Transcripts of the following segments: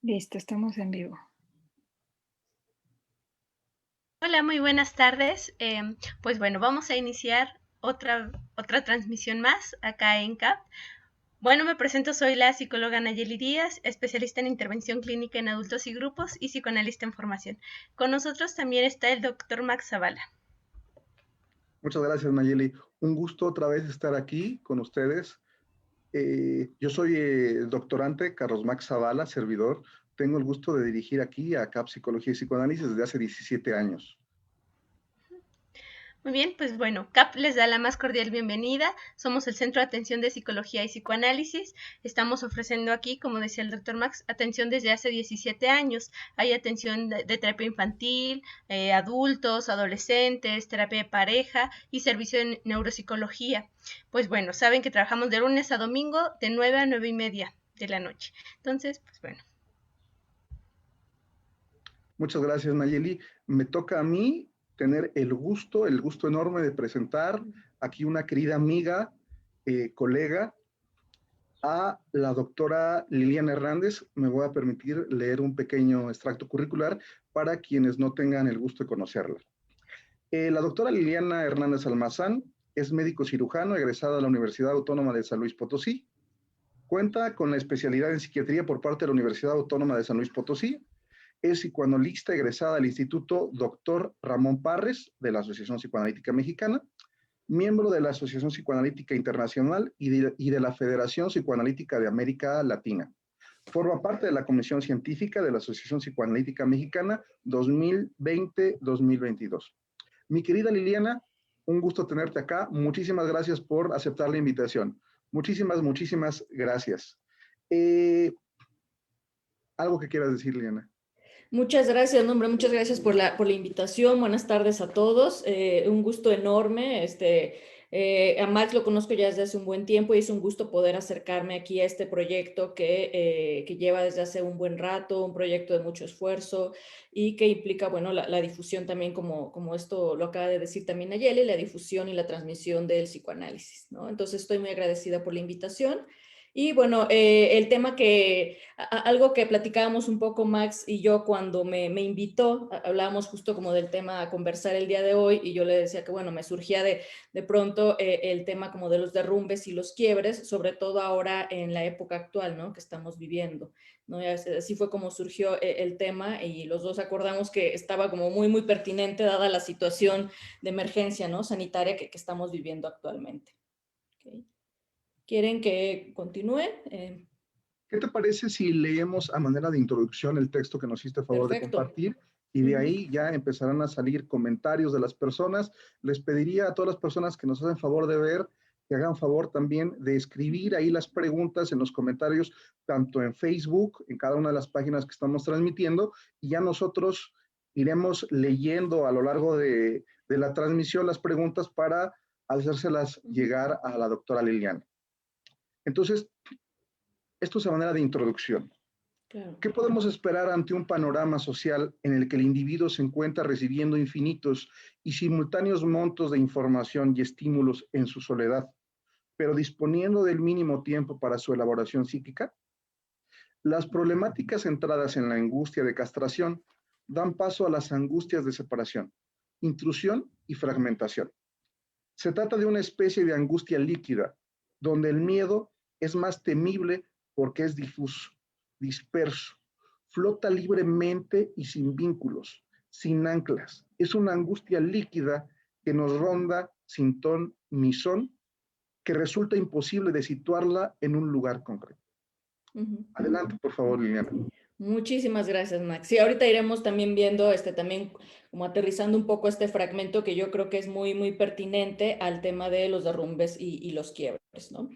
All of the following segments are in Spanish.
Listo, estamos en vivo. Hola, muy buenas tardes. Pues bueno, vamos a iniciar otra transmisión más acá en CAP. Bueno, me presento, soy la psicóloga Nayeli Díaz, especialista en intervención clínica en adultos y grupos y psicoanalista en formación. Con nosotros también está el doctor Max Zavala. Muchas gracias, Nayeli. Un gusto otra vez estar aquí con ustedes. Yo soy el doctorante Carlos Max Zavala, servidor. Tengo el gusto de dirigir aquí a CAP Psicología y Psicoanálisis desde hace 17 años. Muy bien, pues bueno, CAP les da la más cordial bienvenida. Somos el Centro de Atención de Psicología y Psicoanálisis. Estamos ofreciendo aquí, como decía el doctor Max, atención desde hace 17 años. Hay atención de terapia infantil, adultos, adolescentes, terapia de pareja y servicio de neuropsicología. Pues bueno, saben que trabajamos de lunes a domingo de 9 a 9 y media de la noche. Entonces, pues bueno. Muchas gracias, Nayeli. Me toca a mí tener el gusto enorme de presentar aquí una querida amiga, colega, a la doctora Liliana Hernández. Me voy a permitir leer un pequeño extracto curricular para quienes no tengan el gusto de conocerla. La doctora Liliana Hernández Almazán es médico cirujano egresada de la Universidad Autónoma de San Luis Potosí. Cuenta con la especialidad en psiquiatría por parte de la Universidad Autónoma de San Luis Potosí. Es psicoanalista egresada del Instituto Dr. Ramón Parres de la Asociación Psicoanalítica Mexicana, miembro de la Asociación Psicoanalítica Internacional y de la Federación Psicoanalítica de América Latina. Forma parte de la Comisión Científica de la Asociación Psicoanalítica Mexicana 2020-2022. Mi querida Liliana, un gusto tenerte acá. Muchísimas gracias por aceptar la invitación. Muchísimas gracias. Algo que quieras decir, Liliana. Muchas gracias, hombre, muchas gracias por la invitación. Buenas tardes a todos. Un gusto enorme. A Max lo conozco ya desde hace un buen tiempo y es un gusto poder acercarme aquí a este proyecto que lleva desde hace un buen rato, un proyecto de mucho esfuerzo y que implica, bueno, la difusión también, como esto lo acaba de decir también Nayeli, la difusión y la transmisión del psicoanálisis, ¿no? Entonces estoy muy agradecida por la invitación. Y bueno, el tema algo que platicábamos un poco Max y yo cuando me invitó, hablábamos justo como del tema a conversar el día de hoy y yo le decía que bueno, me surgía de pronto el tema como de los derrumbes y los quiebres, sobre todo ahora en la época actual, ¿no? Que estamos viviendo, ¿no? Y así fue como surgió el tema y los dos acordamos que estaba como muy pertinente dada la situación de emergencia, ¿no? Sanitaria que estamos viviendo actualmente. ¿Okay? ¿Quieren que continúe? ¿Qué te parece si leemos a manera de introducción el texto que nos hiciste favor de Perfecto. compartir? Y de ahí ya empezarán a salir comentarios de las personas. Les pediría a todas las personas que nos hacen favor de ver, que hagan favor también de escribir ahí las preguntas en los comentarios, tanto en Facebook, en cada una de las páginas que estamos transmitiendo, y ya nosotros iremos leyendo a lo largo de la transmisión las preguntas para hacérselas llegar a la doctora Liliana. Entonces, esto es a manera de introducción. Claro. ¿Qué podemos esperar ante un panorama social en el que el individuo se encuentra recibiendo infinitos y simultáneos montos de información y estímulos en su soledad, pero disponiendo del mínimo tiempo para su elaboración psíquica? Las problemáticas centradas en la angustia de castración dan paso a las angustias de separación, intrusión y fragmentación. Se trata de una especie de angustia líquida, donde el miedo es más temible porque es difuso, disperso, flota libremente y sin vínculos, sin anclas. Es una angustia líquida que nos ronda sin ton ni son, que resulta imposible de situarla en un lugar concreto. Adelante, por favor, Liliana. Muchísimas gracias, Max. Sí, ahorita iremos también viendo, también como aterrizando un poco este fragmento que yo creo que es muy pertinente al tema de los derrumbes y los quiebres, ¿no?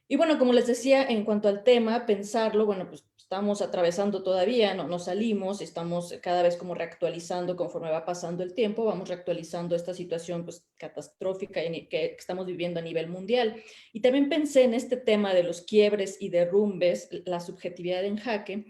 Y bueno, como les decía, en cuanto al tema, pensarlo, bueno, pues estamos atravesando todavía, no salimos, estamos cada vez como reactualizando conforme va pasando el tiempo, vamos reactualizando esta situación pues catastrófica que estamos viviendo a nivel mundial. Y también pensé en este tema de los quiebres y derrumbes, la subjetividad en jaque,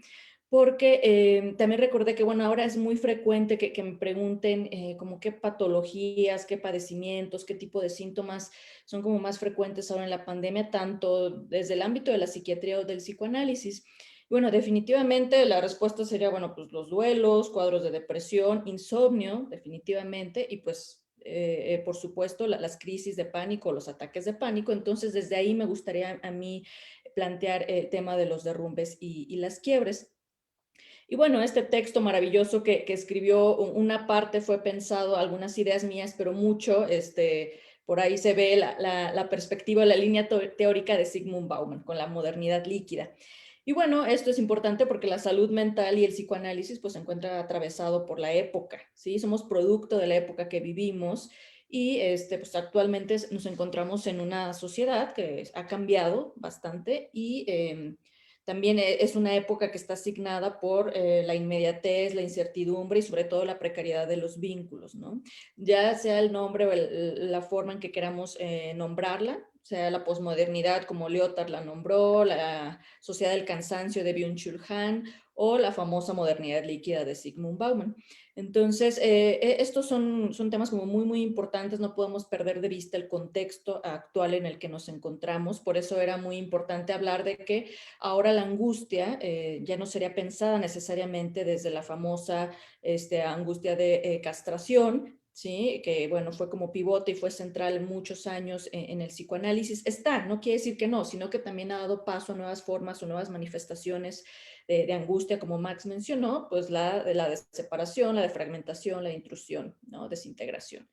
porque también recordé que, bueno, ahora es muy frecuente que me pregunten como qué patologías, qué padecimientos, qué tipo de síntomas son como más frecuentes ahora en la pandemia, tanto desde el ámbito de la psiquiatría o del psicoanálisis. Bueno, definitivamente la respuesta sería, bueno, pues los duelos, cuadros de depresión, insomnio, definitivamente, y pues, por supuesto, las crisis de pánico, los ataques de pánico. Entonces, desde ahí me gustaría a mí plantear el tema de los derrumbes y las quiebres. Y bueno, este texto maravilloso que escribió, una parte fue pensado, algunas ideas mías, pero mucho, por ahí se ve la perspectiva, la línea teórica de Zygmunt Bauman con la modernidad líquida. Y bueno, esto es importante porque la salud mental y el psicoanálisis pues se encuentra atravesado por la época, ¿sí? Somos producto de la época que vivimos y pues actualmente nos encontramos en una sociedad que ha cambiado bastante y también es una época que está asignada por la inmediatez, la incertidumbre y sobre todo la precariedad de los vínculos, ¿no? Ya sea el nombre o la forma en que queramos nombrarla, sea la posmodernidad como Lyotard la nombró, la sociedad del cansancio de Byung-Chul Han o la famosa modernidad líquida de Zygmunt Bauman. Entonces, estos son temas como muy, muy importantes, no podemos perder de vista el contexto actual en el que nos encontramos, por eso era muy importante hablar de que ahora la angustia ya no sería pensada necesariamente desde la famosa angustia de castración, ¿sí? Que bueno, fue como pivote y fue central muchos años en el psicoanálisis. Está, no quiere decir que no, sino que también ha dado paso a nuevas formas o nuevas manifestaciones de angustia, como Max mencionó, pues la de separación, la de fragmentación, la de intrusión, ¿no? Desintegración.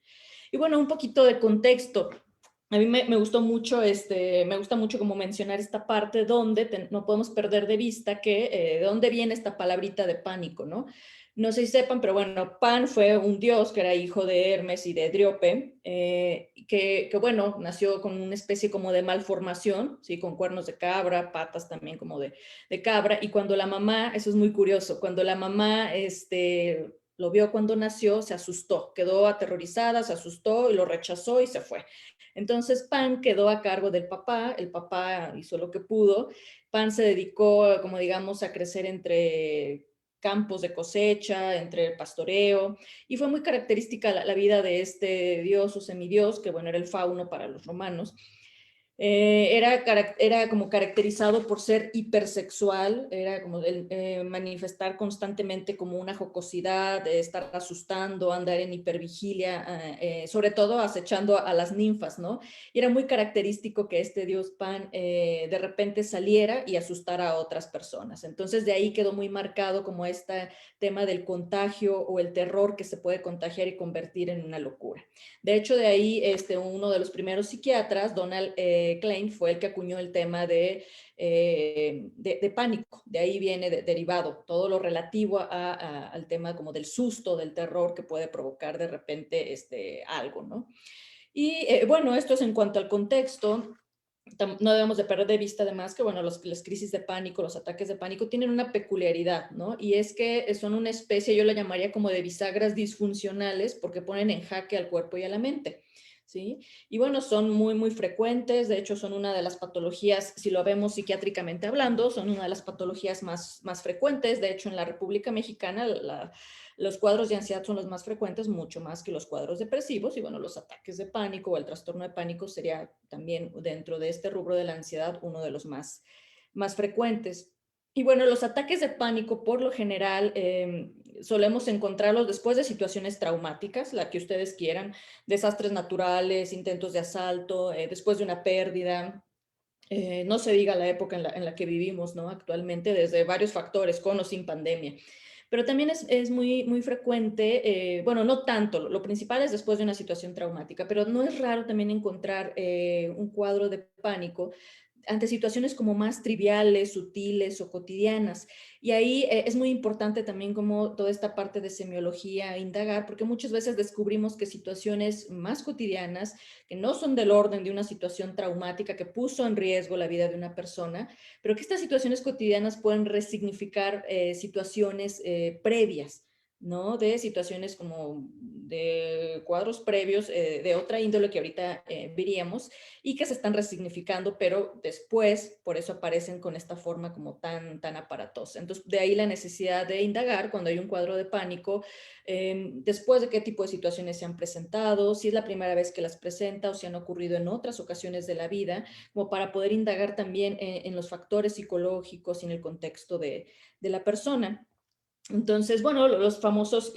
Y bueno, un poquito de contexto. A mí me gustó mucho, me gusta mucho como mencionar esta parte donde no podemos perder de vista que de dónde viene esta palabrita de pánico, ¿no? No sé si sepan, pero bueno, Pan fue un dios que era hijo de Hermes y de Driope, que bueno, nació con una especie como de malformación, ¿sí? Con cuernos de cabra, patas también como de cabra, y cuando la mamá, eso es muy curioso, cuando la mamá, lo vio cuando nació, se asustó, quedó aterrorizada, se asustó y lo rechazó y se fue. Entonces Pan quedó a cargo del papá, el papá hizo lo que pudo, Pan se dedicó, como digamos, a crecer entre campos de cosecha, entre el pastoreo, y fue muy característica la vida de este dios o semidios, que bueno, era el fauno para los romanos. Era como caracterizado por ser hipersexual, era como manifestar constantemente como una jocosidad, estar asustando, andar en hipervigilia, sobre todo acechando a las ninfas, ¿no? Y era muy característico que este dios Pan de repente saliera y asustara a otras personas. Entonces de ahí quedó muy marcado como este tema del contagio o el terror que se puede contagiar y convertir en una locura. De hecho, de ahí uno de los primeros psiquiatras, Donald Klein, fue el que acuñó el tema de pánico. De ahí viene derivado todo lo relativo al tema como del susto, del terror que puede provocar de repente algo, ¿no? Y bueno, esto es en cuanto al contexto. No debemos de perder de vista además que, bueno, las crisis de pánico, los ataques de pánico tienen una peculiaridad, ¿no? Y es que son una especie, yo la llamaría como de bisagras disfuncionales porque ponen en jaque al cuerpo y a la mente, ¿sí? Y bueno, son muy, muy frecuentes, de hecho son una de las patologías, si lo vemos psiquiátricamente hablando, son una de las patologías más frecuentes, de hecho en la República Mexicana los cuadros de ansiedad son los más frecuentes, mucho más que los cuadros depresivos, y bueno, los ataques de pánico o el trastorno de pánico sería también dentro de este rubro de la ansiedad uno de los más frecuentes. Y bueno, los ataques de pánico por lo general solemos encontrarlos después de situaciones traumáticas, la que ustedes quieran, desastres naturales, intentos de asalto, después de una pérdida. No se diga la época en la que vivimos, ¿no? Actualmente, desde varios factores, con o sin pandemia. Pero también es muy, muy frecuente, bueno, no tanto, lo principal es después de una situación traumática, pero no es raro también encontrar un cuadro de pánico ante situaciones como más triviales, sutiles o cotidianas. Y ahí es muy importante también como toda esta parte de semiología indagar, porque muchas veces descubrimos que situaciones más cotidianas, que no son del orden de una situación traumática que puso en riesgo la vida de una persona, pero que estas situaciones cotidianas pueden resignificar situaciones previas, ¿no? De situaciones como de cuadros previos de otra índole que ahorita veríamos y que se están resignificando, pero después por eso aparecen con esta forma como tan aparatosa. Entonces, de ahí la necesidad de indagar cuando hay un cuadro de pánico, después de qué tipo de situaciones se han presentado, si es la primera vez que las presenta o si han ocurrido en otras ocasiones de la vida, como para poder indagar también en los factores psicológicos y en el contexto de la persona. Entonces, bueno, los famosos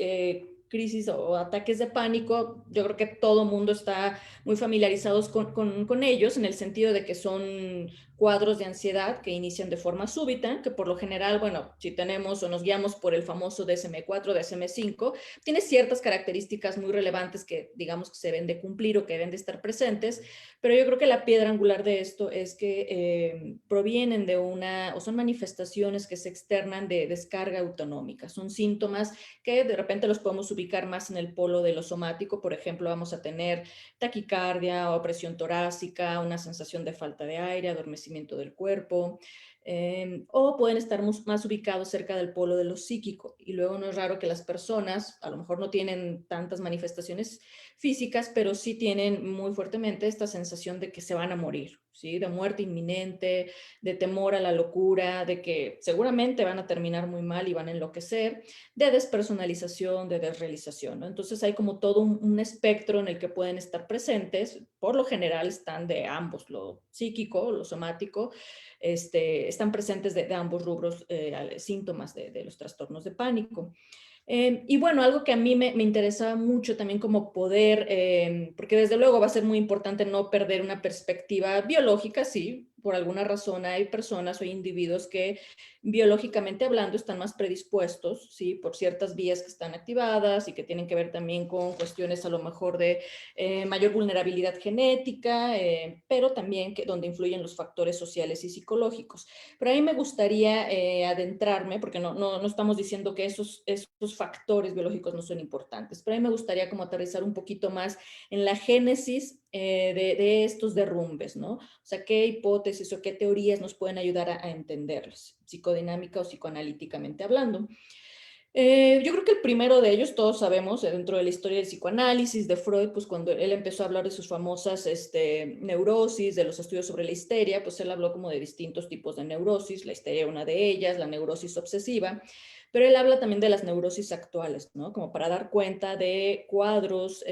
crisis o ataques de pánico, yo creo que todo mundo está muy familiarizados con ellos, en el sentido de que son cuadros de ansiedad que inician de forma súbita, que por lo general, bueno, si tenemos o nos guiamos por el famoso DSM-4, DSM-5, tiene ciertas características muy relevantes que digamos que se deben de cumplir o que deben de estar presentes, pero yo creo que la piedra angular de esto es que provienen de o son manifestaciones que se externan de descarga autonómica, son síntomas que de repente los podemos ubicar más en el polo de lo somático. Por ejemplo, vamos a tener taquicardia o presión torácica, una sensación de falta de aire, adormecimiento del cuerpo, o pueden estar más ubicados cerca del polo de lo psíquico. Y luego no es raro que las personas a lo mejor no tienen tantas manifestaciones físicas, pero sí tienen muy fuertemente esta sensación de que se van a morir, ¿sí? De muerte inminente, de temor a la locura, de que seguramente van a terminar muy mal y van a enloquecer, de despersonalización, de desrealización, ¿no? Entonces hay como todo un espectro en el que pueden estar presentes. Por lo general están de ambos, lo psíquico, lo somático, están presentes de ambos rubros, síntomas de los trastornos de pánico. Y bueno, algo que a mí me interesaba mucho también como poder, porque desde luego va a ser muy importante no perder una perspectiva biológica, sí, por alguna razón hay personas o individuos que biológicamente hablando están más predispuestos, sí, por ciertas vías que están activadas y que tienen que ver también con cuestiones a lo mejor de mayor vulnerabilidad genética, pero también donde influyen los factores sociales y psicológicos. Pero a mí me gustaría adentrarme, porque no estamos diciendo que esos factores biológicos no son importantes, pero a mí me gustaría como aterrizar un poquito más en la génesis de estos derrumbes, ¿no? O sea, qué hipótesis o qué teorías nos pueden ayudar a entenderlos, psicodinámica o psicoanalíticamente hablando. Yo creo que el primero de ellos, todos sabemos, dentro de la historia del psicoanálisis de Freud, pues cuando él empezó a hablar de sus famosas neurosis, de los estudios sobre la histeria, pues él habló como de distintos tipos de neurosis, la histeria una de ellas, la neurosis obsesiva, pero él habla también de las neurosis actuales, ¿no? Como para dar cuenta de cuadros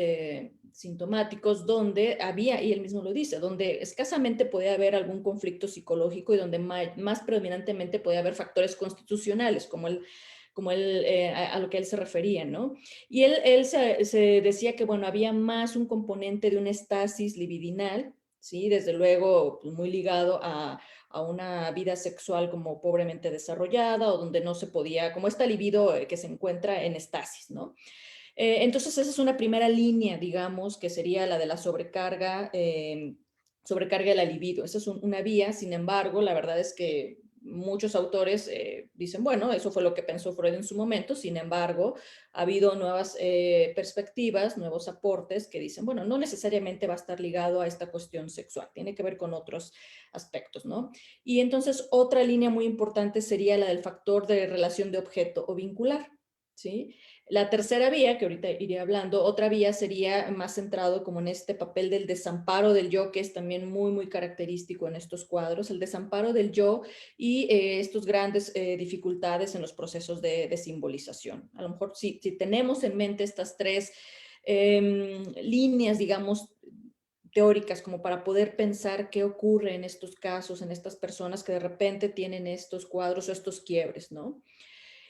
sintomáticos donde había, y él mismo lo dice, donde escasamente podía haber algún conflicto psicológico y donde más predominantemente podía haber factores constitucionales, a lo que él se refería, ¿no? Y él se decía que, bueno, había más un componente de una estasis libidinal, ¿sí? Desde luego, pues, muy ligado a una vida sexual como pobremente desarrollada o donde no se podía, como esta libido que se encuentra en estasis, ¿no? Entonces, esa es una primera línea, digamos, que sería la de la sobrecarga de la libido. Esa es una vía, sin embargo, la verdad es que muchos autores dicen, bueno, eso fue lo que pensó Freud en su momento, sin embargo, ha habido nuevas perspectivas, nuevos aportes que dicen, bueno, no necesariamente va a estar ligado a esta cuestión sexual, tiene que ver con otros aspectos, ¿no? Y entonces otra línea muy importante sería la del factor de relación de objeto o vincular, ¿sí? La tercera vía, que ahorita iré hablando, otra vía sería más centrado como en este papel del desamparo del yo, que es también muy característico en estos cuadros, el desamparo del yo y estos grandes dificultades en los procesos de simbolización. A lo mejor si tenemos en mente estas tres líneas, digamos, teóricas como para poder pensar qué ocurre en estos casos, en estas personas que de repente tienen estos cuadros o estos quiebres, ¿no?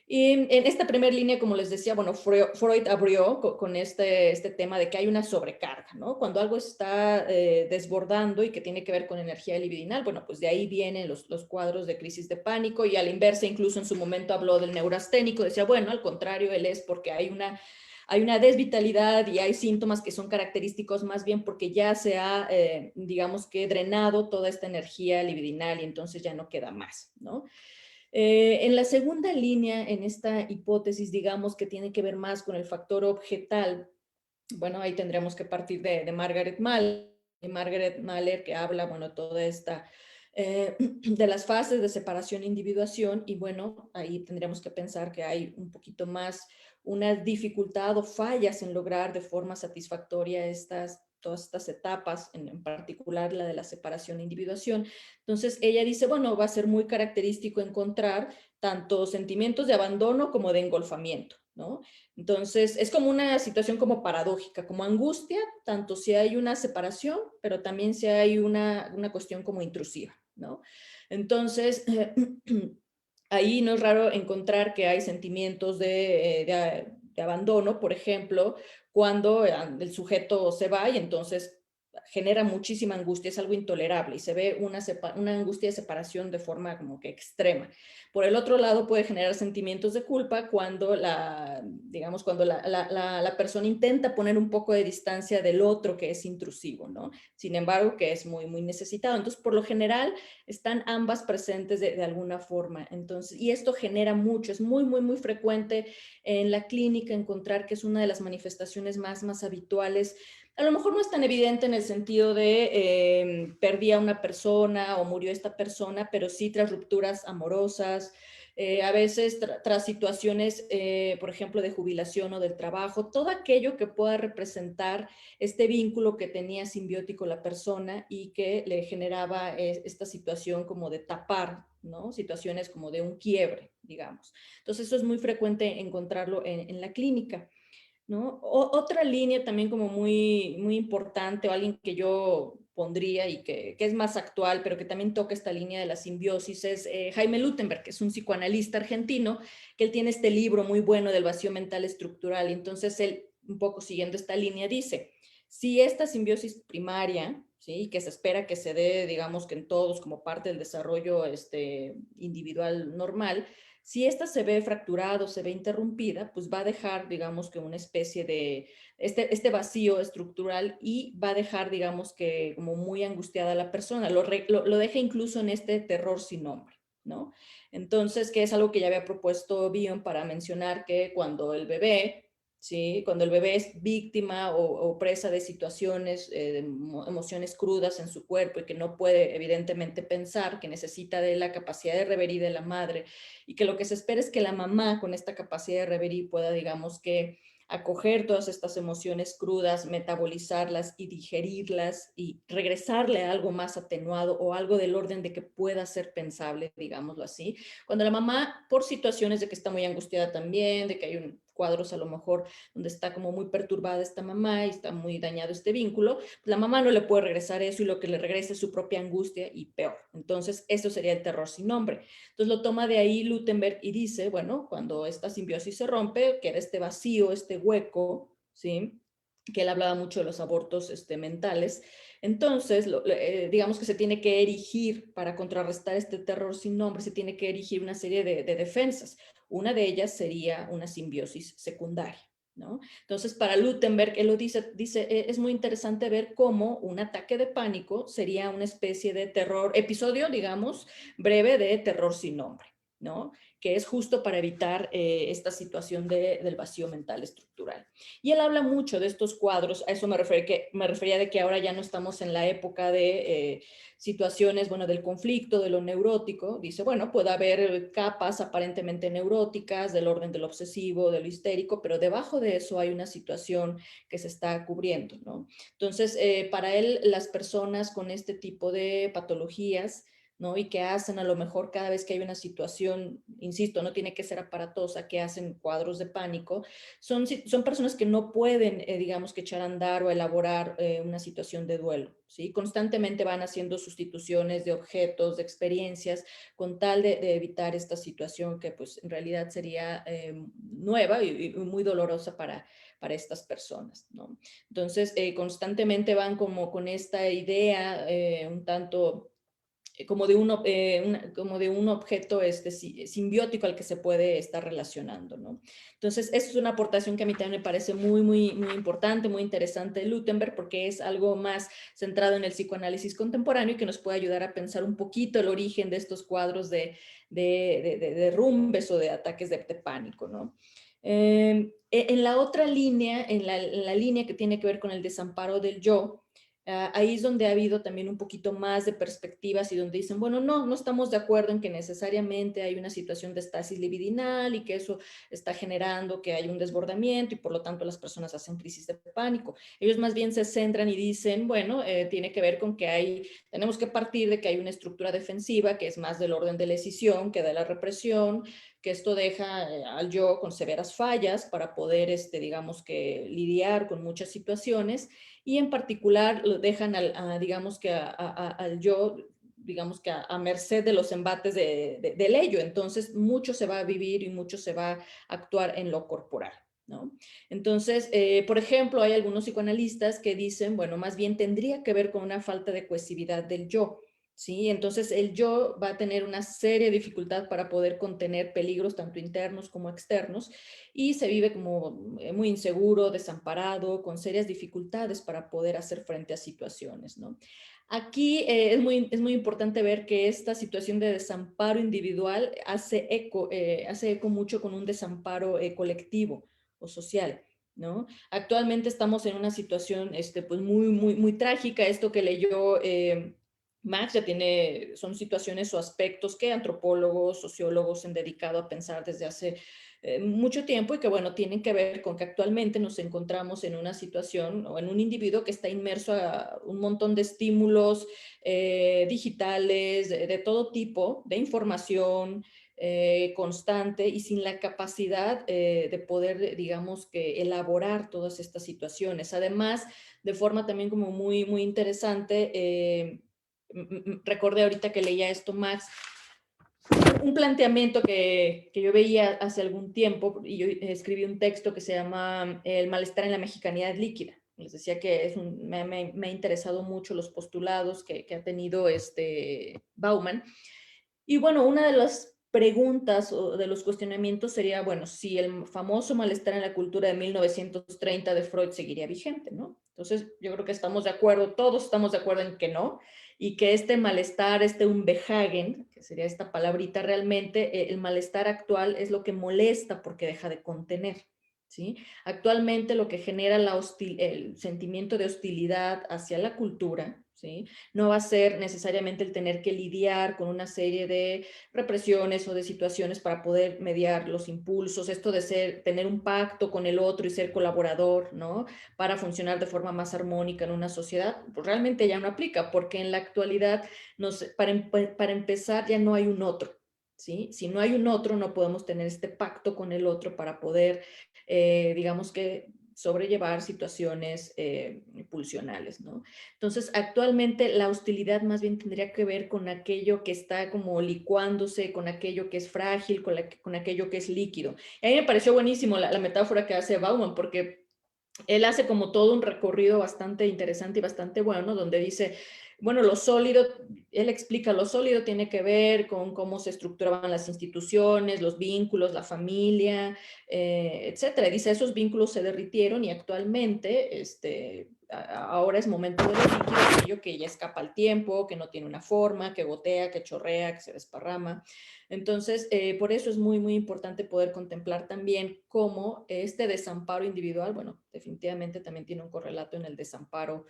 Y en esta primera línea, como les decía, bueno, Freud abrió con este tema de que hay una sobrecarga, ¿no? Cuando algo está desbordando y que tiene que ver con energía libidinal, bueno, pues de ahí vienen los cuadros de crisis de pánico, y a la inversa, incluso en su momento habló del neurasténico, decía, bueno, al contrario, él es porque hay una desvitalidad y hay síntomas que son característicos más bien porque ya se ha, digamos que, drenado toda esta energía libidinal y entonces ya no queda más, ¿no? En la segunda línea, en esta hipótesis, digamos que tiene que ver más con el factor objetal, bueno, ahí tendremos que partir de Margaret Mahler, que habla, bueno, toda esta, de las fases de separación e individuación, y bueno, ahí tendríamos que pensar que hay un poquito más una dificultad o fallas en lograr de forma satisfactoria todas estas etapas, en particular la de la separación e individuación. Entonces ella dice, bueno, va a ser muy característico encontrar tanto sentimientos de abandono como de engolfamiento, ¿no? Entonces es como una situación como paradójica, como angustia, tanto si hay una separación, pero también si hay una cuestión como intrusiva, ¿no? Entonces, ahí no es raro encontrar que hay sentimientos de abandono, por ejemplo, cuando el sujeto se va y entonces genera muchísima angustia, es algo intolerable y se ve una angustia de separación de forma como que extrema. Por el otro lado, puede generar sentimientos de culpa cuando digamos, cuando la persona intenta poner un poco de distancia del otro que es intrusivo, ¿no? Sin embargo, que es muy, muy necesitado. Entonces, por lo general, están ambas presentes de alguna forma. Entonces, y esto genera mucho, es muy, muy, muy frecuente en la clínica encontrar que es una de las manifestaciones más habituales. A lo mejor no es tan evidente en el sentido de perdí a una persona o murió esta persona, pero sí tras rupturas amorosas, a veces tras situaciones, por ejemplo, de jubilación o del trabajo, todo aquello que pueda representar este vínculo que tenía simbiótico la persona y que le generaba esta situación como de tapar, ¿no? Situaciones como de un quiebre, digamos. Entonces eso es muy frecuente encontrarlo en la clínica, ¿no? Otra línea también como muy, muy importante, o alguien que yo pondría y que es más actual, pero que también toca esta línea de la simbiosis, es Jaime Lutemberg, que es un psicoanalista argentino, que él tiene este libro muy bueno del vacío mental estructural, y entonces él, un poco siguiendo esta línea, dice, si esta simbiosis primaria, ¿sí? Que se espera que se dé, digamos que en todos como parte del desarrollo individual normal, si esta se ve fracturada o se ve interrumpida, pues va a dejar, digamos, que una especie de este vacío estructural y va a dejar, digamos, que como muy angustiada a la persona. Lo deja incluso en este terror sin nombre, ¿no? Entonces, que es algo que ya había propuesto Bion para mencionar que cuando el bebé, ¿sí? Cuando el bebé es víctima o presa de situaciones, de emociones crudas en su cuerpo y que no puede evidentemente pensar, que necesita de la capacidad de reverie de la madre, y que lo que se espera es que la mamá con esta capacidad de reverie pueda, digamos que, acoger todas estas emociones crudas, metabolizarlas y digerirlas y regresarle a algo más atenuado o algo del orden de que pueda ser pensable, digámoslo así. Cuando la mamá, por situaciones de que está muy angustiada también, de que hay cuadros a lo mejor donde está como muy perturbada esta mamá y está muy dañado este vínculo, la mamá no le puede regresar eso y lo que le regresa es su propia angustia y peor. Entonces, eso sería el terror sin nombre. Entonces lo toma de ahí Lutemberg y dice, bueno, cuando esta simbiosis se rompe, que era este vacío, este hueco, ¿sí? Que él hablaba mucho de los abortos mentales. Entonces, digamos que se tiene que erigir, para contrarrestar este terror sin nombre, se tiene que erigir una serie de defensas. Una de ellas sería una simbiosis secundaria, ¿no? Entonces, para Lutemberg, él lo dice, es muy interesante ver cómo un ataque de pánico sería una especie de terror, episodio, digamos, breve de terror sin nombre, ¿no? Que es justo para evitar esta situación del vacío mental estructural. Y él habla mucho de estos cuadros, a eso me refería de que ahora ya no estamos en la época de situaciones, bueno, del conflicto, de lo neurótico. Dice, bueno, puede haber capas aparentemente neuróticas del orden del obsesivo, de lo histérico, pero debajo de eso hay una situación que se está cubriendo, ¿no? Entonces, para él, las personas con este tipo de patologías, ¿no? Y que hacen a lo mejor cada vez que hay una situación, insisto, no tiene que ser aparatosa, que hacen cuadros de pánico, son personas que no pueden, digamos, que echar a andar o elaborar una situación de duelo, ¿sí? Constantemente van haciendo sustituciones de objetos, de experiencias, con tal de evitar esta situación que pues en realidad sería nueva y muy dolorosa para estas personas, ¿no? Entonces, constantemente van como con esta idea un tanto como de un objeto simbiótico al que se puede estar relacionando, ¿no? Entonces, esa es una aportación que a mí también me parece muy, muy, muy importante, muy interesante de Lutemberg, porque es algo más centrado en el psicoanálisis contemporáneo y que nos puede ayudar a pensar un poquito el origen de estos cuadros de derrumbes o de ataques de pánico, ¿no? En la otra línea, en la línea que tiene que ver con el desamparo del yo, Ahí es donde ha habido también un poquito más de perspectivas y donde dicen, bueno, no estamos de acuerdo en que necesariamente hay una situación de estasis libidinal y que eso está generando que hay un desbordamiento y por lo tanto las personas hacen crisis de pánico. Ellos más bien se centran y dicen, bueno, tiene que ver con que tenemos que partir de que hay una estructura defensiva que es más del orden de la escisión que de la represión, que esto deja al yo con severas fallas para poder, digamos que, lidiar con muchas situaciones, y en particular lo dejan digamos que al yo, digamos que a merced de los embates del ello. Entonces, mucho se va a vivir y mucho se va a actuar en lo corporal, ¿no? Entonces, por ejemplo, hay algunos psicoanalistas que dicen, bueno, más bien tendría que ver con una falta de cohesividad del yo, ¿sí? Entonces, el yo va a tener una seria dificultad para poder contener peligros tanto internos como externos, y se vive como muy inseguro, desamparado, con serias dificultades para poder hacer frente a situaciones, ¿no? Aquí es muy importante ver que esta situación de desamparo individual hace eco mucho con un desamparo colectivo o social, ¿no? Actualmente estamos en una situación pues muy trágica. Esto que leyó Max son situaciones o aspectos que antropólogos, sociólogos se han dedicado a pensar desde hace mucho tiempo, y que, bueno, tienen que ver con que actualmente nos encontramos en una situación o en un individuo que está inmerso a un montón de estímulos digitales, de todo tipo, de información constante, y sin la capacidad de poder, digamos que, elaborar todas estas situaciones. Además, de forma también como muy interesante, recordé ahorita que leía esto, Max, un planteamiento que yo veía hace algún tiempo, y yo escribí un texto que se llama El malestar en la mexicanidad líquida. Les decía que me ha interesado mucho los postulados que ha tenido Bauman. Y bueno, una de las preguntas o de los cuestionamientos sería, bueno, si el famoso malestar en la cultura de 1930 de Freud seguiría vigente, ¿no? Entonces, yo creo que estamos de acuerdo, todos estamos de acuerdo en que no, y que este malestar, Unbehagen, que sería esta palabrita, realmente el malestar actual es lo que molesta porque deja de contener, ¿sí? Actualmente lo que genera el sentimiento de hostilidad hacia la cultura, ¿sí? No va a ser necesariamente el tener que lidiar con una serie de represiones o de situaciones para poder mediar los impulsos, esto de tener un pacto con el otro y ser colaborador, ¿no? Para funcionar de forma más armónica en una sociedad, pues realmente ya no aplica, porque en la actualidad, para empezar, ya no hay un otro, ¿sí? Si no hay un otro, no podemos tener este pacto con el otro para poder, digamos que, sobrellevar situaciones pulsionales, ¿no? Entonces, actualmente la hostilidad más bien tendría que ver con aquello que está como licuándose, con aquello que es frágil, con aquello que es líquido. Y a mí me pareció buenísimo la metáfora que hace Bauman, porque él hace como todo un recorrido bastante interesante y bastante bueno, donde dice, bueno, lo sólido, él explica, lo sólido tiene que ver con cómo se estructuraban las instituciones, los vínculos, la familia, etcétera. Dice, esos vínculos se derritieron y actualmente, ahora es momento de lo líquido, aquello que ya escapa al tiempo, que no tiene una forma, que gotea, que chorrea, que se desparrama. Entonces, por eso es muy importante poder contemplar también cómo este desamparo individual, bueno, definitivamente también tiene un correlato en el desamparo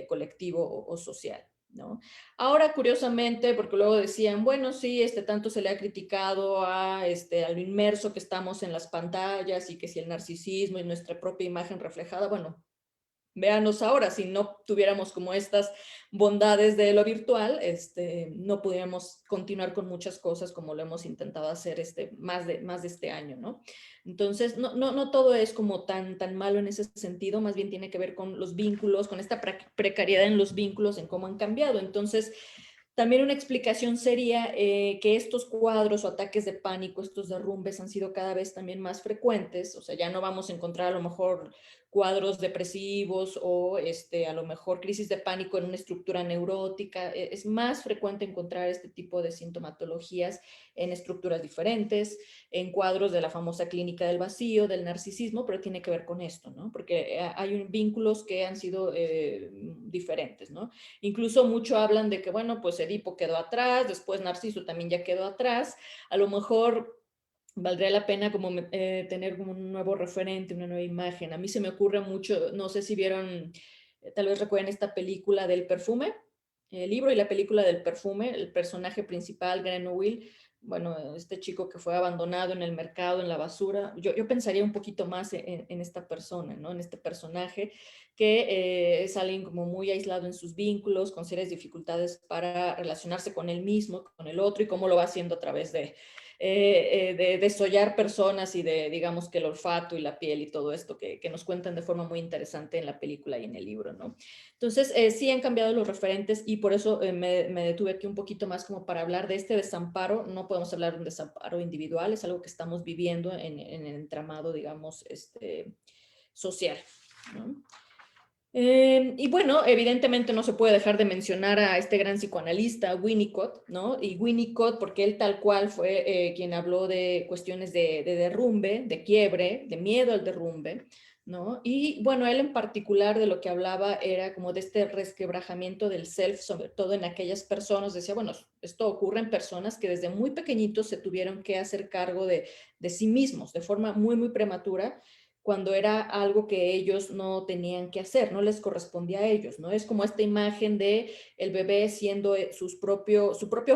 colectivo o social, ¿no? Ahora, curiosamente, porque luego decían, bueno, sí, tanto se le ha criticado a lo inmerso que estamos en las pantallas, y que si el narcisismo y nuestra propia imagen reflejada, bueno, véanos ahora, si no tuviéramos como estas bondades de lo virtual, no pudiéramos continuar con muchas cosas como lo hemos intentado hacer más de este año, ¿no? Entonces, no todo es como tan malo en ese sentido, más bien tiene que ver con los vínculos, con esta precariedad en los vínculos, en cómo han cambiado. Entonces, también una explicación sería que estos cuadros o ataques de pánico, estos derrumbes, han sido cada vez también más frecuentes. O sea, ya no vamos a encontrar a lo mejor cuadros depresivos o a lo mejor crisis de pánico en una estructura neurótica. Es más frecuente encontrar este tipo de sintomatologías en estructuras diferentes, en cuadros de la famosa clínica del vacío, del narcisismo, pero tiene que ver con esto, ¿no? Porque hay vínculos que han sido diferentes, ¿no? Incluso mucho hablan de que, bueno, pues Edipo quedó atrás, después Narciso también ya quedó atrás. A lo mejor valdría la pena como tener como un nuevo referente, una nueva imagen. A mí se me ocurre mucho, no sé si vieron Tal vez recuerden esta película del perfume, el libro y la película del perfume. El personaje principal, Grenouille, bueno, este chico que fue abandonado en el mercado, en la basura. Yo pensaría un poquito más en esta persona, ¿no? En este personaje que es alguien como muy aislado en sus vínculos, con serias dificultades para relacionarse con él mismo, con el otro, y cómo lo va haciendo a través de desollar personas y de, digamos, que el olfato y la piel y todo esto que nos cuentan de forma muy interesante en la película y en el libro, ¿no? Entonces, sí han cambiado los referentes y por eso me detuve aquí un poquito más como para hablar de este desamparo. No podemos hablar de un desamparo individual, es algo que estamos viviendo en el entramado, digamos, social, ¿no? Y bueno, evidentemente no se puede dejar de mencionar a este gran psicoanalista, Winnicott, ¿no? Y Winnicott, porque él tal cual fue quien habló de cuestiones de derrumbe, de quiebre, de miedo al derrumbe, ¿no? Y bueno, él en particular de lo que hablaba era como de este resquebrajamiento del self, sobre todo en aquellas personas, decía, bueno, esto ocurre en personas que desde muy pequeñitos se tuvieron que hacer cargo de sí mismos de forma muy, muy prematura, cuando era algo que ellos no tenían que hacer, no les correspondía a ellos, ¿no? Es como esta imagen de el bebé siendo su propio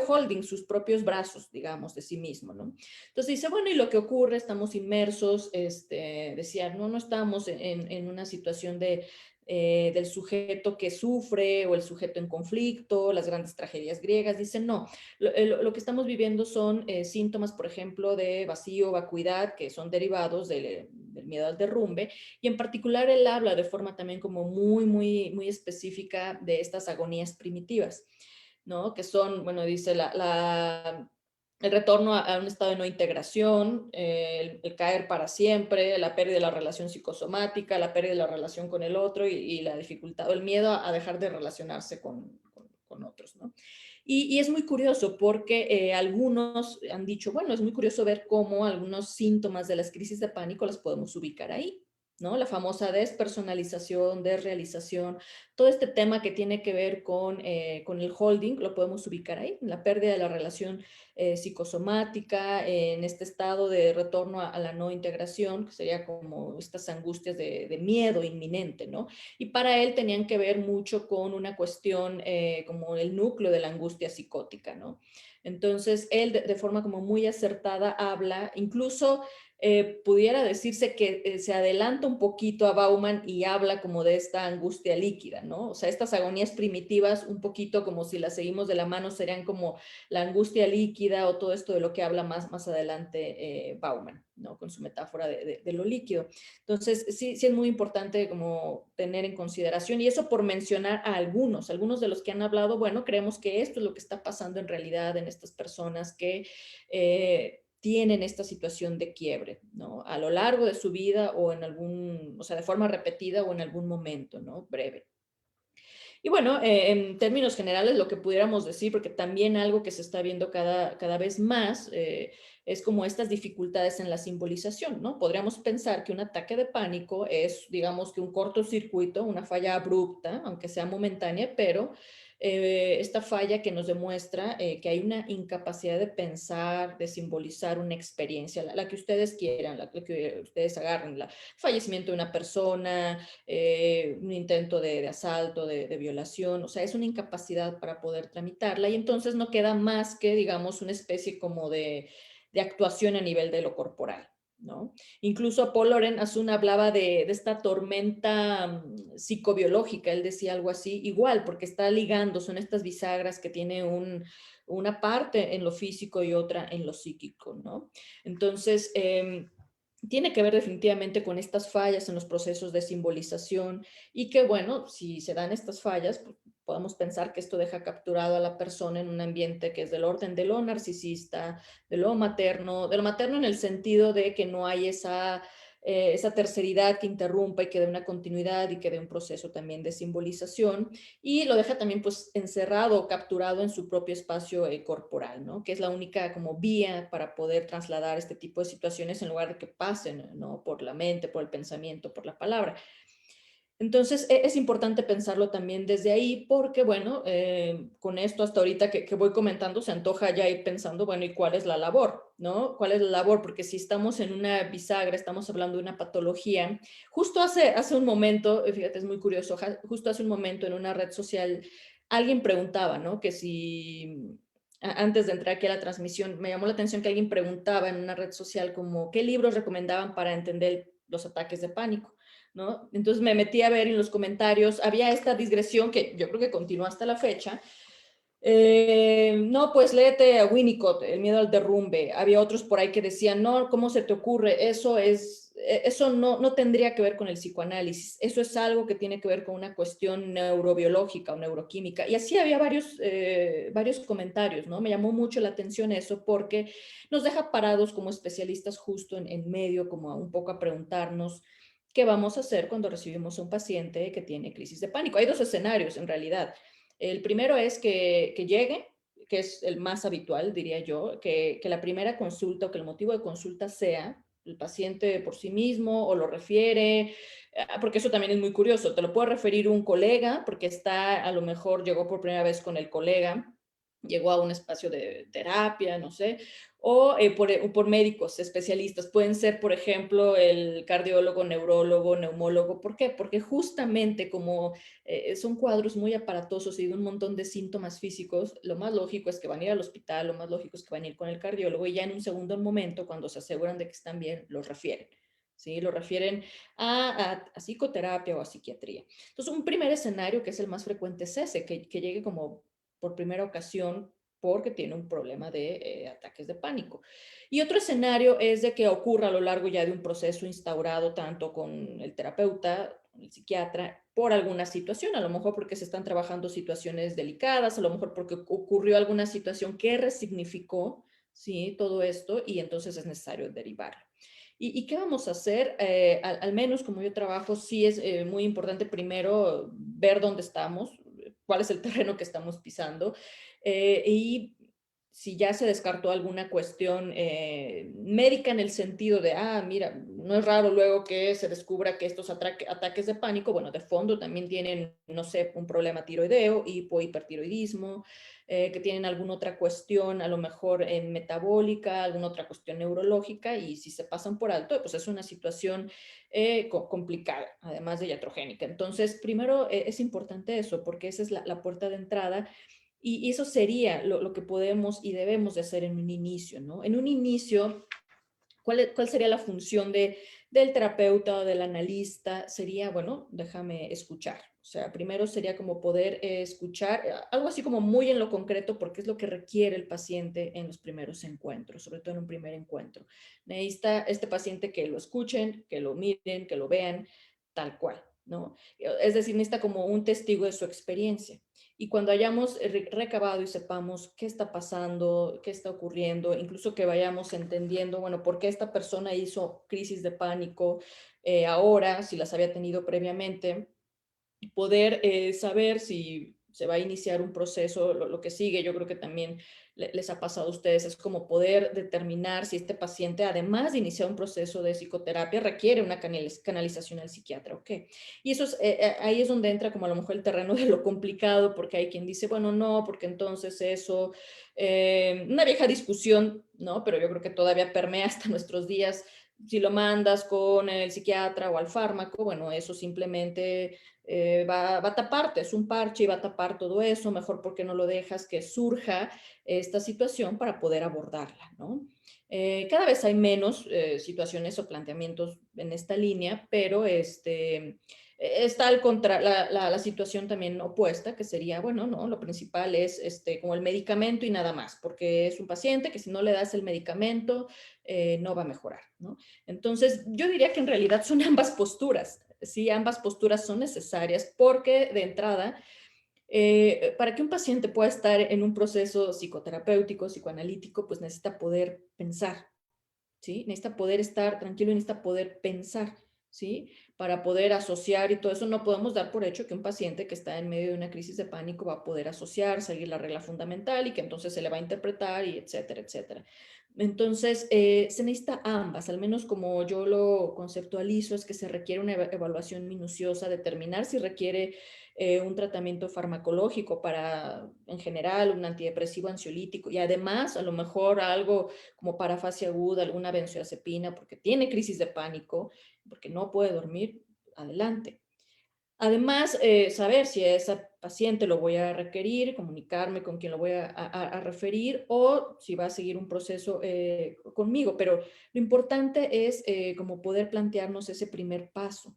holding, sus propios brazos, digamos, de sí mismo, ¿no? Entonces dice, bueno, y lo que ocurre, estamos inmersos, decía, no estamos en una situación del sujeto que sufre o el sujeto en conflicto, las grandes tragedias griegas, dicen, no, lo que estamos viviendo son síntomas, por ejemplo, de vacío, vacuidad, que son derivados del miedo al derrumbe, y en particular él habla de forma también como muy, muy, muy específica de estas agonías primitivas, ¿no? Que son, bueno, dice el retorno a un estado de no integración, el caer para siempre, la pérdida de la relación psicosomática, la pérdida de la relación con el otro y la dificultad o el miedo a dejar de relacionarse con otros, ¿no? Y es muy curioso porque algunos han dicho, bueno, es muy curioso ver cómo algunos síntomas de las crisis de pánico las podemos ubicar ahí, ¿no? La famosa despersonalización, desrealización, todo este tema que tiene que ver con el holding, lo podemos ubicar ahí, en la pérdida de la relación psicosomática, en este estado de retorno a la no integración, que sería como estas angustias de miedo inminente, ¿no? Y para él tenían que ver mucho con una cuestión como el núcleo de la angustia psicótica, ¿no? Entonces, él de forma como muy acertada habla, incluso pudiera decirse que se adelanta un poquito a Bauman y habla como de esta angustia líquida, ¿no? O sea, estas agonías primitivas, un poquito como si las seguimos de la mano, serían como la angustia líquida o todo esto de lo que habla más adelante Bauman, ¿no? Con su metáfora de lo líquido. Entonces, sí es muy importante como tener en consideración, y eso por mencionar a algunos de los que han hablado, bueno, creemos que esto es lo que está pasando en realidad en estas personas que tienen esta situación de quiebre, ¿no? A lo largo de su vida o o sea, de forma repetida o en algún momento, ¿no? Breve. Y bueno, en términos generales, lo que pudiéramos decir, porque también algo que se está viendo cada vez más, es como estas dificultades en la simbolización, ¿no? Podríamos pensar que un ataque de pánico es, digamos, que un cortocircuito, una falla abrupta, aunque sea momentánea, pero esta falla que nos demuestra que hay una incapacidad de pensar, de simbolizar una experiencia, la que ustedes quieran, la que ustedes agarren, el fallecimiento de una persona, un intento de asalto, de violación, o sea, es una incapacidad para poder tramitarla, y entonces no queda más que, digamos, una especie como de actuación a nivel de lo corporal, ¿no? Incluso Paul Loren Asun hablaba de esta tormenta psicobiológica, él decía algo así, igual, porque está ligando, son estas bisagras que tiene una parte en lo físico y otra en lo psíquico, ¿no? Entonces, tiene que ver definitivamente con estas fallas en los procesos de simbolización, y que, bueno, si se dan estas fallas, pues, podemos pensar que esto deja capturado a la persona en un ambiente que es del orden de lo narcisista, de lo materno en el sentido de que no hay esa terceridad que interrumpa y que dé una continuidad y que dé un proceso también de simbolización, y lo deja también pues encerrado o capturado en su propio espacio corporal, ¿no? Que es la única como vía para poder trasladar este tipo de situaciones en lugar de que pasen, ¿no? Por la mente, por el pensamiento, por la palabra. Entonces, es importante pensarlo también desde ahí porque, bueno, con esto hasta ahorita que voy comentando, se antoja ya ir pensando, bueno, ¿y cuál es la labor? ¿No? ¿Cuál es la labor? Porque si estamos en una bisagra, estamos hablando de una patología, justo hace un momento, fíjate, es muy curioso, justo hace un momento en una red social, alguien preguntaba, ¿no? Que si, antes de entrar aquí a la transmisión, me llamó la atención que alguien preguntaba en una red social como, ¿qué libros recomendaban para entender los ataques de pánico? ¿No? Entonces me metí a ver en los comentarios, había esta digresión que yo creo que continúa hasta la fecha. No, pues léete a Winnicott, El miedo al derrumbe. Había otros por ahí que decían, no, ¿cómo se te ocurre? Eso no tendría que ver con el psicoanálisis. Eso es algo que tiene que ver con una cuestión neurobiológica o neuroquímica. Y así había varios comentarios, ¿no? Me llamó mucho la atención eso porque nos deja parados como especialistas justo en medio, como un poco a preguntarnos qué vamos a hacer cuando recibimos a un paciente que tiene crisis de pánico. Hay dos escenarios en realidad. El primero es que llegue, que es el más habitual, diría yo, que la primera consulta o que el motivo de consulta sea el paciente por sí mismo o lo refiere, porque eso también es muy curioso, te lo puede referir un colega porque a lo mejor llegó por primera vez con el colega, llegó a un espacio de terapia, no sé, o por médicos especialistas. Pueden ser, por ejemplo, el cardiólogo, neurólogo, neumólogo. ¿Por qué? Porque justamente como son cuadros muy aparatosos y de un montón de síntomas físicos, lo más lógico es que van a ir al hospital, lo más lógico es que van a ir con el cardiólogo y ya en un segundo momento, cuando se aseguran de que están bien, los refieren. ¿Sí? Lo refieren a psicoterapia o a psiquiatría. Entonces, un primer escenario que es el más frecuente es ese, que llegue como por primera ocasión porque tiene un problema de ataques de pánico. Y otro escenario es de que ocurra a lo largo ya de un proceso instaurado tanto con el terapeuta, el psiquiatra, por alguna situación, a lo mejor porque se están trabajando situaciones delicadas, a lo mejor porque ocurrió alguna situación que resignificó, ¿sí? Todo esto y entonces es necesario derivarlo. ¿Y qué vamos a hacer? Al menos como yo trabajo, sí es muy importante primero ver dónde estamos, cuál es el terreno que estamos pisando y si ya se descartó alguna cuestión médica en el sentido de, mira, no es raro luego que se descubra que estos ataques de pánico, bueno, de fondo también tienen, no sé, un problema tiroideo, hipohipertiroidismo, que tienen alguna otra cuestión, a lo mejor metabólica, alguna otra cuestión neurológica, y si se pasan por alto, pues es una situación complicada, además de iatrogénica. Entonces, primero es importante eso, porque esa es la puerta de entrada y eso sería lo que podemos y debemos de hacer en un inicio, ¿no? En un inicio, ¿cuál sería la función del terapeuta o del analista? Sería, bueno, déjame escuchar. O sea, primero sería como poder escuchar, algo así como muy en lo concreto, porque es lo que requiere el paciente en los primeros encuentros, sobre todo en un primer encuentro. Necesita este paciente que lo escuchen, que lo miren, que lo vean, tal cual, ¿no? Es decir, necesita como un testigo de su experiencia. Y cuando hayamos recabado y sepamos qué está pasando, qué está ocurriendo, incluso que vayamos entendiendo, bueno, por qué esta persona hizo crisis de pánico ahora, si las había tenido previamente, poder saber si se va a iniciar un proceso, lo que sigue, yo creo que también les ha pasado a ustedes, es como poder determinar si este paciente, además de iniciar un proceso de psicoterapia, requiere una canalización al psiquiatra o qué. Y eso ahí es donde entra como a lo mejor el terreno de lo complicado, porque hay quien dice, bueno, no, porque entonces eso, una vieja discusión, ¿no? Pero yo creo que todavía permea hasta nuestros días. Si lo mandas con el psiquiatra o al fármaco, bueno, eso simplemente va a taparte, es un parche y va a tapar todo eso, mejor porque no lo dejas que surja esta situación para poder abordarla, ¿no? Cada vez hay menos situaciones o planteamientos en esta línea, pero está la situación también opuesta, que sería, bueno, no, lo principal es como el medicamento y nada más, porque es un paciente que si no le das el medicamento no va a mejorar, ¿no? Entonces, yo diría que en realidad son ambas posturas, ¿sí? Ambas posturas son necesarias porque de entrada, para que un paciente pueda estar en un proceso psicoterapéutico, psicoanalítico, pues necesita poder pensar, ¿sí? Necesita poder estar tranquilo y necesita poder pensar, ¿sí? para poder asociar y todo eso. No podemos dar por hecho que un paciente que está en medio de una crisis de pánico va a poder asociar, seguir la regla fundamental y que entonces se le va a interpretar y etcétera, etcétera. Entonces, se necesita ambas, al menos como yo lo conceptualizo, es que se requiere una evaluación minuciosa, determinar si requiere un tratamiento farmacológico para, en general, un antidepresivo ansiolítico y además a lo mejor algo como parafasia aguda, alguna benzodiazepina porque tiene crisis de pánico, porque no puede dormir, adelante. Además, saber si a esa paciente lo voy a requerir, comunicarme con quien lo voy a referir o si va a seguir un proceso conmigo. Pero lo importante es como poder plantearnos ese primer paso.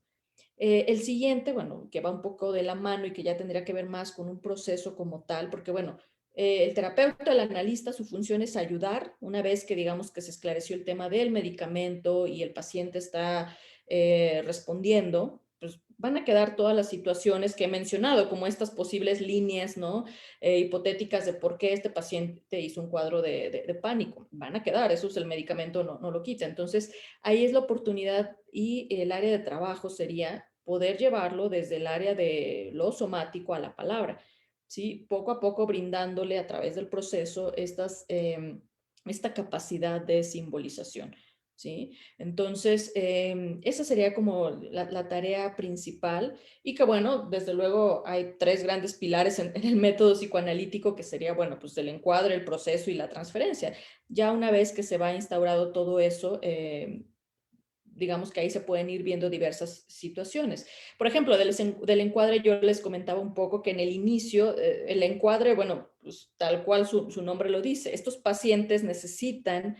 El siguiente, bueno, que va un poco de la mano y que ya tendría que ver más con un proceso como tal, porque bueno, el terapeuta, el analista, su función es ayudar una vez que digamos que se esclareció el tema del medicamento y el paciente está respondiendo, pues van a quedar todas las situaciones que he mencionado, como estas posibles líneas, ¿no? Hipotéticas de por qué este paciente hizo un cuadro de pánico. Van a quedar, eso es el medicamento, no lo quita. Entonces, ahí es la oportunidad y el área de trabajo sería poder llevarlo desde el área de lo somático a la palabra, ¿sí? Poco a poco brindándole a través del proceso esta capacidad de simbolización, ¿sí? Entonces, esa sería como la tarea principal y que bueno, desde luego hay tres grandes pilares en el método psicoanalítico que sería, bueno, pues el encuadre, el proceso y la transferencia. Ya una vez que se va instaurado todo eso, digamos que ahí se pueden ir viendo diversas situaciones. Por ejemplo, del encuadre yo les comentaba un poco que en el inicio, el encuadre, bueno, pues tal cual su nombre lo dice, estos pacientes necesitan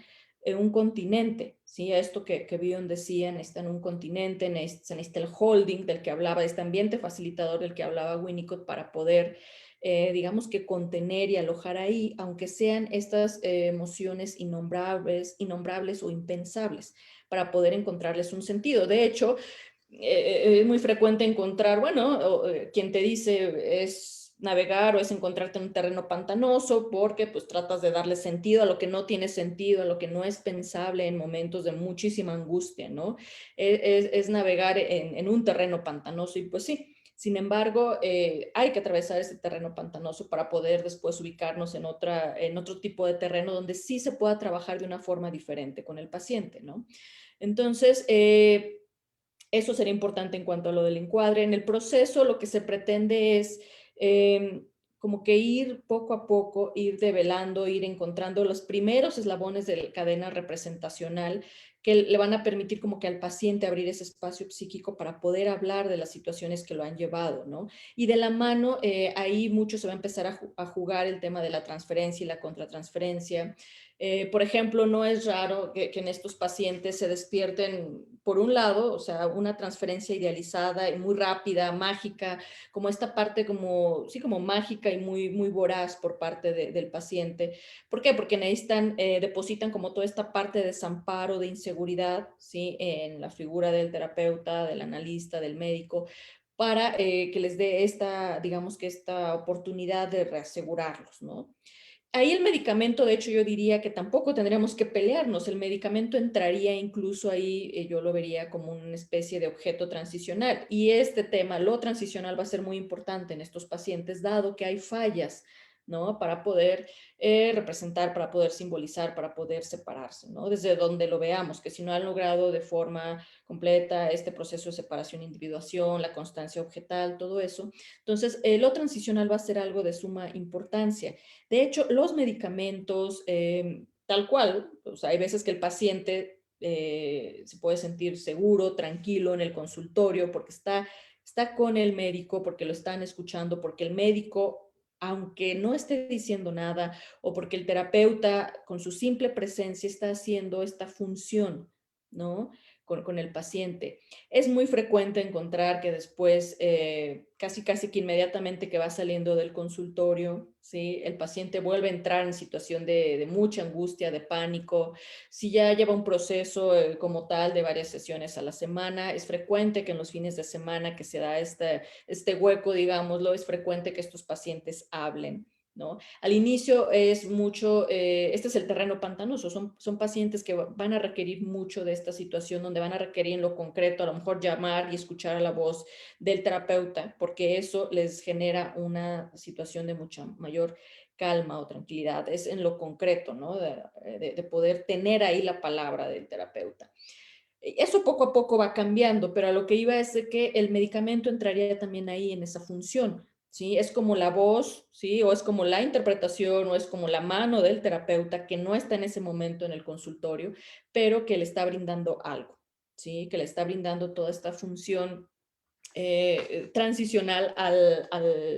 un continente, ¿sí? Esto que Bion decía, necesitan un continente, se necesita el holding del que hablaba, este ambiente facilitador del que hablaba Winnicott para poder, digamos que contener y alojar ahí, aunque sean estas emociones innombrables o impensables para poder encontrarles un sentido. De hecho, es muy frecuente encontrar, bueno, quien te dice es navegar o es encontrarte en un terreno pantanoso porque pues tratas de darle sentido a lo que no tiene sentido, a lo que no es pensable en momentos de muchísima angustia, ¿no? Es navegar en un terreno pantanoso y pues sí. Sin embargo, hay que atravesar ese terreno pantanoso para poder después ubicarnos en otro tipo de terreno donde sí se pueda trabajar de una forma diferente con el paciente, ¿no? Entonces, eso sería importante en cuanto a lo del encuadre. En el proceso lo que se pretende es como que ir poco a poco, ir develando, ir encontrando los primeros eslabones de la cadena representacional que le van a permitir como que al paciente abrir ese espacio psíquico para poder hablar de las situaciones que lo han llevado, ¿no? Y de la mano, ahí mucho se va a empezar a jugar el tema de la transferencia y la contratransferencia. Por ejemplo, no es raro que en estos pacientes se despierten, por un lado, o sea, una transferencia idealizada y muy rápida, mágica, como esta parte como, sí, como mágica y muy voraz por parte del paciente. ¿Por qué? Porque necesitan, depositan como toda esta parte de desamparo, de inseguridad, ¿sí? En la figura del terapeuta, del analista, del médico, para que les dé esta, digamos que esta oportunidad de reasegurarlos, ¿no? Ahí el medicamento, de hecho, yo diría que tampoco tendríamos que pelearnos. El medicamento entraría incluso ahí, yo lo vería como una especie de objeto transicional. Y este tema, lo transicional, va a ser muy importante en estos pacientes, dado que hay fallas, ¿no? Para poder representar, para poder simbolizar, para poder separarse, ¿no? Desde donde lo veamos, que si no han logrado de forma completa este proceso de separación, individuación, la constancia objetal, todo eso. Entonces, lo transicional va a ser algo de suma importancia. De hecho, los medicamentos, tal cual, o sea, hay veces que el paciente se puede sentir seguro, tranquilo en el consultorio porque está con el médico, porque lo están escuchando, porque el médico, aunque no esté diciendo nada, o porque el terapeuta con su simple presencia está haciendo esta función, ¿no? Con el paciente. Es muy frecuente encontrar que después, casi que inmediatamente que va saliendo del consultorio, ¿sí? El paciente vuelve a entrar en situación de mucha angustia, de pánico. Si ya lleva un proceso como tal de varias sesiones a la semana, es frecuente que en los fines de semana que se da este hueco, digámoslo, es frecuente que estos pacientes hablen, ¿no? Al inicio es mucho, este es el terreno pantanoso, son pacientes que van a requerir mucho de esta situación, donde van a requerir en lo concreto, a lo mejor llamar y escuchar a la voz del terapeuta, porque eso les genera una situación de mucha mayor calma o tranquilidad, es en lo concreto, ¿no? De poder tener ahí la palabra del terapeuta. Eso poco a poco va cambiando, pero a lo que iba es de que el medicamento entraría también ahí en esa función, ¿sí? Es como la voz, ¿sí? O es como la interpretación, o es como la mano del terapeuta que no está en ese momento en el consultorio, pero que le está brindando algo, ¿sí? Que le está brindando toda esta función transicional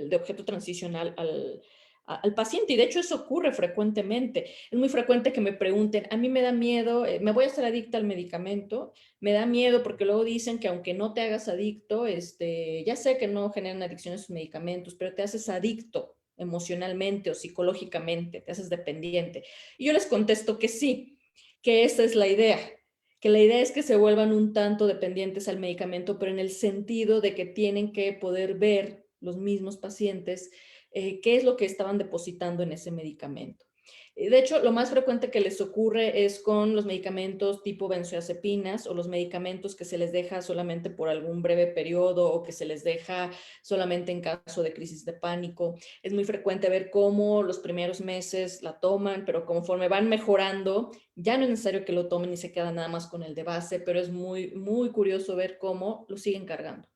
de objeto transicional al paciente. Y de hecho eso ocurre frecuentemente. Es muy frecuente que me pregunten, a mí me da miedo, me voy a hacer adicta al medicamento, me da miedo porque luego dicen que aunque no te hagas adicto, ya sé que no generan adicción a sus medicamentos, pero te haces adicto emocionalmente o psicológicamente, te haces dependiente. Y yo les contesto que sí, que esa es la idea, que la idea es que se vuelvan un tanto dependientes al medicamento, pero en el sentido de que tienen que poder ver los mismos pacientes qué es lo que estaban depositando en ese medicamento. De hecho, lo más frecuente que les ocurre es con los medicamentos tipo benzodiazepinas o los medicamentos que se les deja solamente por algún breve periodo o que se les deja solamente en caso de crisis de pánico. Es muy frecuente ver cómo los primeros meses la toman, pero conforme van mejorando, ya no es necesario que lo tomen y se quedan nada más con el de base, pero es muy, muy curioso ver cómo lo siguen cargando.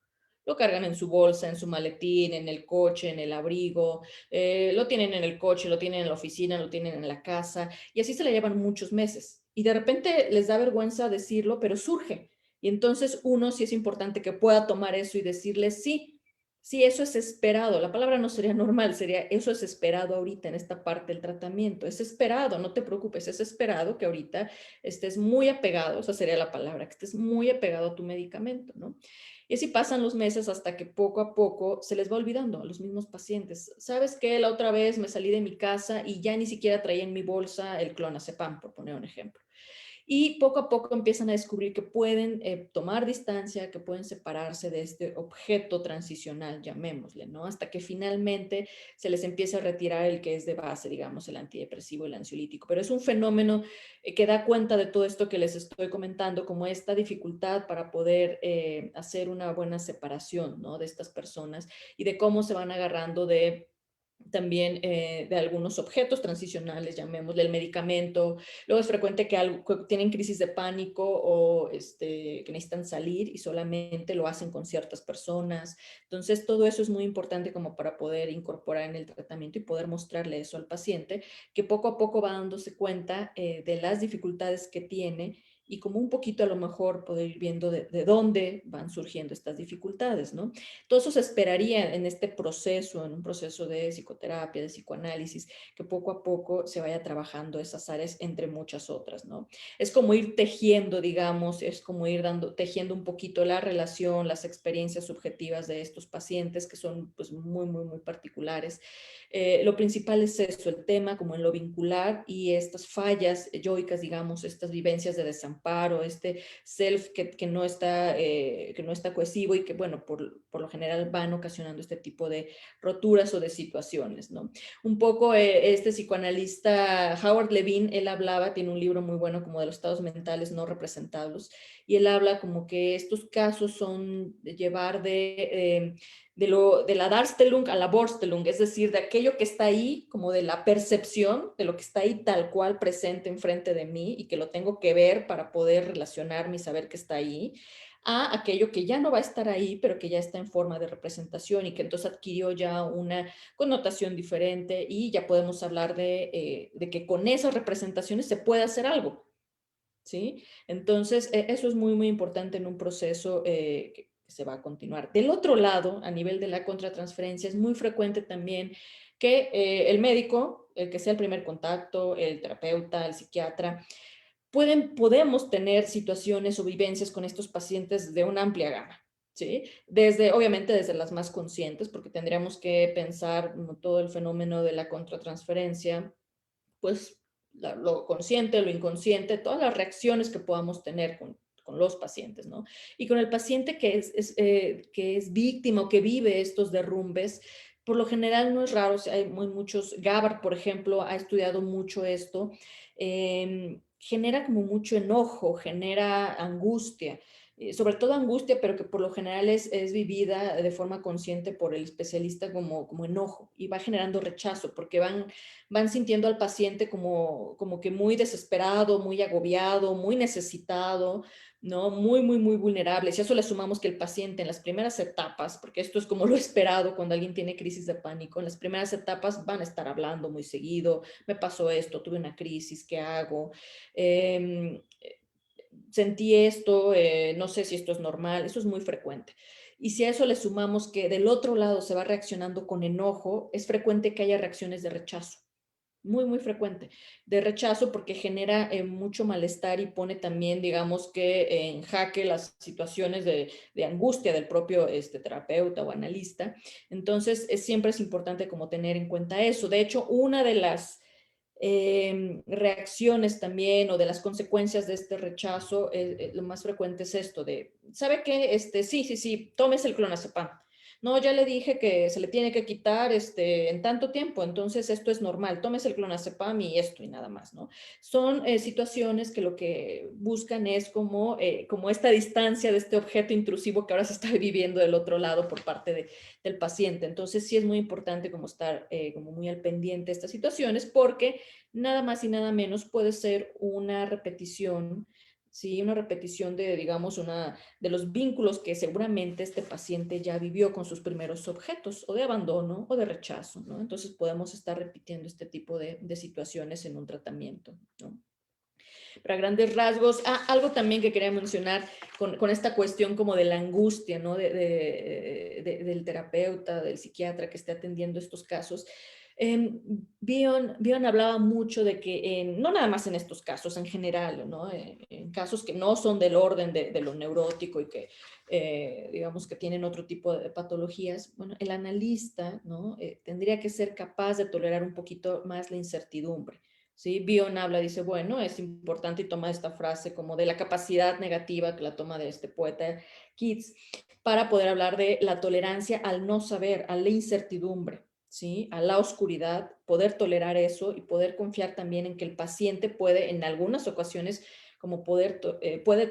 Lo cargan en su bolsa, en su maletín, en el coche, en el abrigo, lo tienen en el coche, lo tienen en la oficina, lo tienen en la casa, y así se le llevan muchos meses. Y de repente les da vergüenza decirlo, pero surge. Y entonces uno sí es importante que pueda tomar eso y decirle, sí, sí, eso es esperado. La palabra no sería normal, sería eso es esperado ahorita en esta parte del tratamiento. Es esperado, no te preocupes, es esperado que ahorita estés muy apegado, esa sería la palabra, que estés muy apegado a tu medicamento, ¿no? Y así pasan los meses hasta que poco a poco se les va olvidando a los mismos pacientes. ¿Sabes qué? La otra vez me salí de mi casa y ya ni siquiera traía en mi bolsa el clonazepam, por poner un ejemplo. Y poco a poco empiezan a descubrir que pueden tomar distancia, que pueden separarse de este objeto transicional, llamémosle, ¿no? Hasta que finalmente se les empieza a retirar el que es de base, digamos, el antidepresivo, el ansiolítico. Pero es un fenómeno que da cuenta de todo esto que les estoy comentando, como esta dificultad para poder hacer una buena separación, ¿no? De estas personas y de cómo se van agarrando de también de algunos objetos transicionales, llamémosle el medicamento. Luego es frecuente que tienen crisis de pánico o que necesitan salir y solamente lo hacen con ciertas personas. Entonces, todo eso es muy importante como para poder incorporar en el tratamiento y poder mostrarle eso al paciente, que poco a poco va dándose cuenta de las dificultades que tiene y como un poquito a lo mejor poder ir viendo de dónde van surgiendo estas dificultades, ¿no? Todo eso se esperaría en este proceso, en un proceso de psicoterapia, de psicoanálisis, que poco a poco se vaya trabajando esas áreas entre muchas otras, ¿no? Es como ir tejiendo, digamos, es como ir tejiendo un poquito la relación, las experiencias subjetivas de estos pacientes que son pues muy, muy, muy particulares. Lo principal es eso, el tema como en lo vincular y estas fallas yoicas, digamos, estas vivencias de desamparo, este self que no está cohesivo y que, bueno, por lo general van ocasionando este tipo de roturas o de situaciones, ¿no? Un poco este psicoanalista Howard Levine, él hablaba, tiene un libro muy bueno como de los estados mentales no representados, y él habla como que estos casos son de llevar de la Darstellung a la Vorstellung, es decir, de aquello que está ahí, como de la percepción de lo que está ahí tal cual presente enfrente de mí y que lo tengo que ver para poder relacionarme y saber que está ahí, a aquello que ya no va a estar ahí, pero que ya está en forma de representación y que entonces adquirió ya una connotación diferente y ya podemos hablar de que con esas representaciones se puede hacer algo, ¿sí? Entonces, eso es muy, muy importante en un proceso que se va a continuar. Del otro lado, a nivel de la contratransferencia, es muy frecuente también que el médico, el que sea el primer contacto, el terapeuta, el psiquiatra, podemos tener situaciones o vivencias con estos pacientes de una amplia gama, ¿sí? Obviamente desde las más conscientes, porque tendríamos que pensar todo el fenómeno de la contratransferencia, pues lo consciente, lo inconsciente, todas las reacciones que podamos tener con los pacientes, ¿no? Y con el paciente que es víctima o que vive estos derrumbes, Por lo general no es raro, o sea, hay muchos, Gabbard, por ejemplo, ha estudiado mucho esto, genera como mucho enojo, genera angustia, sobre todo angustia, pero que por lo general es vivida de forma consciente por el especialista como enojo y va generando rechazo porque van sintiendo al paciente como que muy desesperado, muy agobiado, muy necesitado, ¿no? Muy, muy, muy vulnerables. Y a eso le sumamos que el paciente en las primeras etapas, porque esto es como lo esperado cuando alguien tiene crisis de pánico, en las primeras etapas van a estar hablando muy seguido, me pasó esto, tuve una crisis, ¿qué hago? Eh, Sentí esto, no sé si esto es normal, eso es muy frecuente. Y si a eso le sumamos que del otro lado se va reaccionando con enojo, es frecuente que haya reacciones de rechazo, muy, muy frecuente, de rechazo porque genera mucho malestar y pone también, digamos que en jaque las situaciones de angustia del propio terapeuta o analista. Entonces, siempre es importante como tener en cuenta eso. De hecho, una de las reacciones también o de las consecuencias de este rechazo, lo más frecuente es esto de, ¿sabe qué? Sí, sí, sí, tómese el clonazepam. No, ya le dije que se le tiene que quitar en tanto tiempo, entonces esto es normal, tómese el clonazepam y esto y nada más, ¿no? Son situaciones que lo que buscan es como esta distancia de este objeto intrusivo que ahora se está viviendo del otro lado por parte del paciente. Entonces sí es muy importante como estar como muy al pendiente de estas situaciones porque nada más y nada menos puede ser una repetición, ¿sí? Una repetición de, digamos, de los vínculos que seguramente este paciente ya vivió con sus primeros objetos, o de abandono o de rechazo, ¿no? Entonces podemos estar repitiendo este tipo de situaciones en un tratamiento, ¿no? Para grandes rasgos, algo también que quería mencionar con esta cuestión como de la angustia, ¿no? Del terapeuta, del psiquiatra que esté atendiendo estos casos. Bion hablaba mucho de que, no nada más en estos casos, en general, ¿no? En casos que no son del orden de lo neurótico y que, digamos, que tienen otro tipo de patologías, bueno, el analista, ¿no? Tendría que ser capaz de tolerar un poquito más la incertidumbre. ¿Sí? Bion habla, dice, bueno, es importante y toma esta frase como de la capacidad negativa que la toma de este poeta Keats para poder hablar de la tolerancia al no saber, a la incertidumbre, ¿sí? A la oscuridad, poder tolerar eso y poder confiar también en que el paciente puede en algunas ocasiones como puede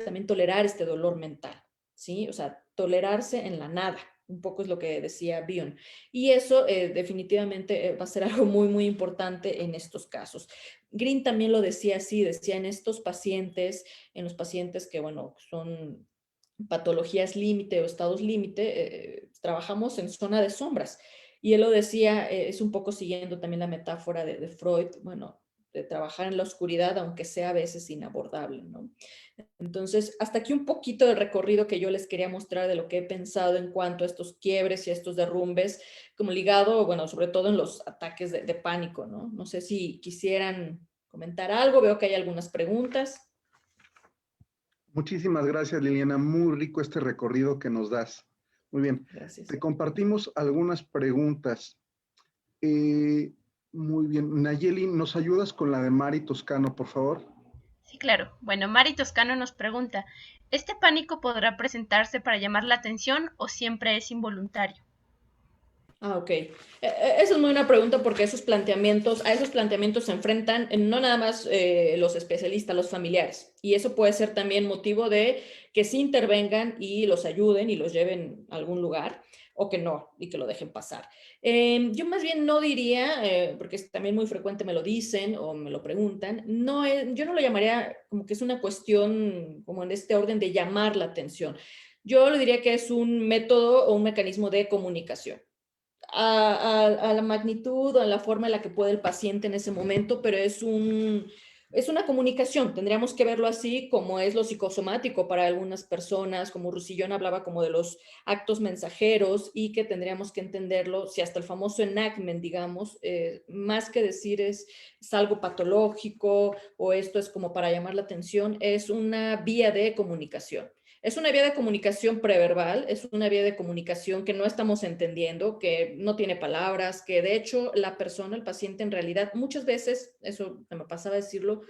también tolerar este dolor mental, ¿sí? O sea, tolerarse en la nada, un poco es lo que decía Bion. Y eso definitivamente va a ser algo muy, muy importante en estos casos. Green también lo decía así, decía en estos pacientes, en los pacientes que, bueno, son patologías límite o estados límite, trabajamos en zona de sombras. Y él lo decía, es un poco siguiendo también la metáfora de Freud, bueno, de trabajar en la oscuridad, aunque sea a veces inabordable, ¿no? Entonces, hasta aquí un poquito del recorrido que yo les quería mostrar de lo que he pensado en cuanto a estos quiebres y a estos derrumbes, como ligado, bueno, sobre todo en los ataques de pánico, ¿no? No sé si quisieran comentar algo, veo que hay algunas preguntas. Muchísimas gracias, Liliana. Muy rico este recorrido que nos das. Muy bien. Gracias. Te compartimos algunas preguntas. Eh, Muy bien. Nayeli, ¿nos ayudas con la de Mari Toscano, por favor? Sí, claro. Bueno, Mari Toscano nos pregunta, ¿este pánico podrá presentarse para llamar la atención o siempre es involuntario? Ok. Esa es muy buena pregunta porque a esos planteamientos se enfrentan no nada más los especialistas, los familiares. Y eso puede ser también motivo de que sí intervengan y los ayuden y los lleven a algún lugar o que no y que lo dejen pasar. Yo más bien no diría, porque es también muy frecuente me lo dicen o me lo preguntan, yo no lo llamaría como que es una cuestión como en este orden de llamar la atención. Yo le diría que es un método o un mecanismo de comunicación a la magnitud o a la forma en la que puede el paciente en ese momento, pero es una comunicación, tendríamos que verlo así como es lo psicosomático para algunas personas, como Rusillón hablaba como de los actos mensajeros y que tendríamos que entenderlo, si hasta el famoso enactment, digamos, más que decir es algo patológico o esto es como para llamar la atención, es una vía de comunicación. Es una vía de comunicación preverbal, es una vía de comunicación que no estamos entendiendo, que no tiene palabras, que de hecho la persona, el paciente en realidad, muchas veces, eso me pasaba a decirlo,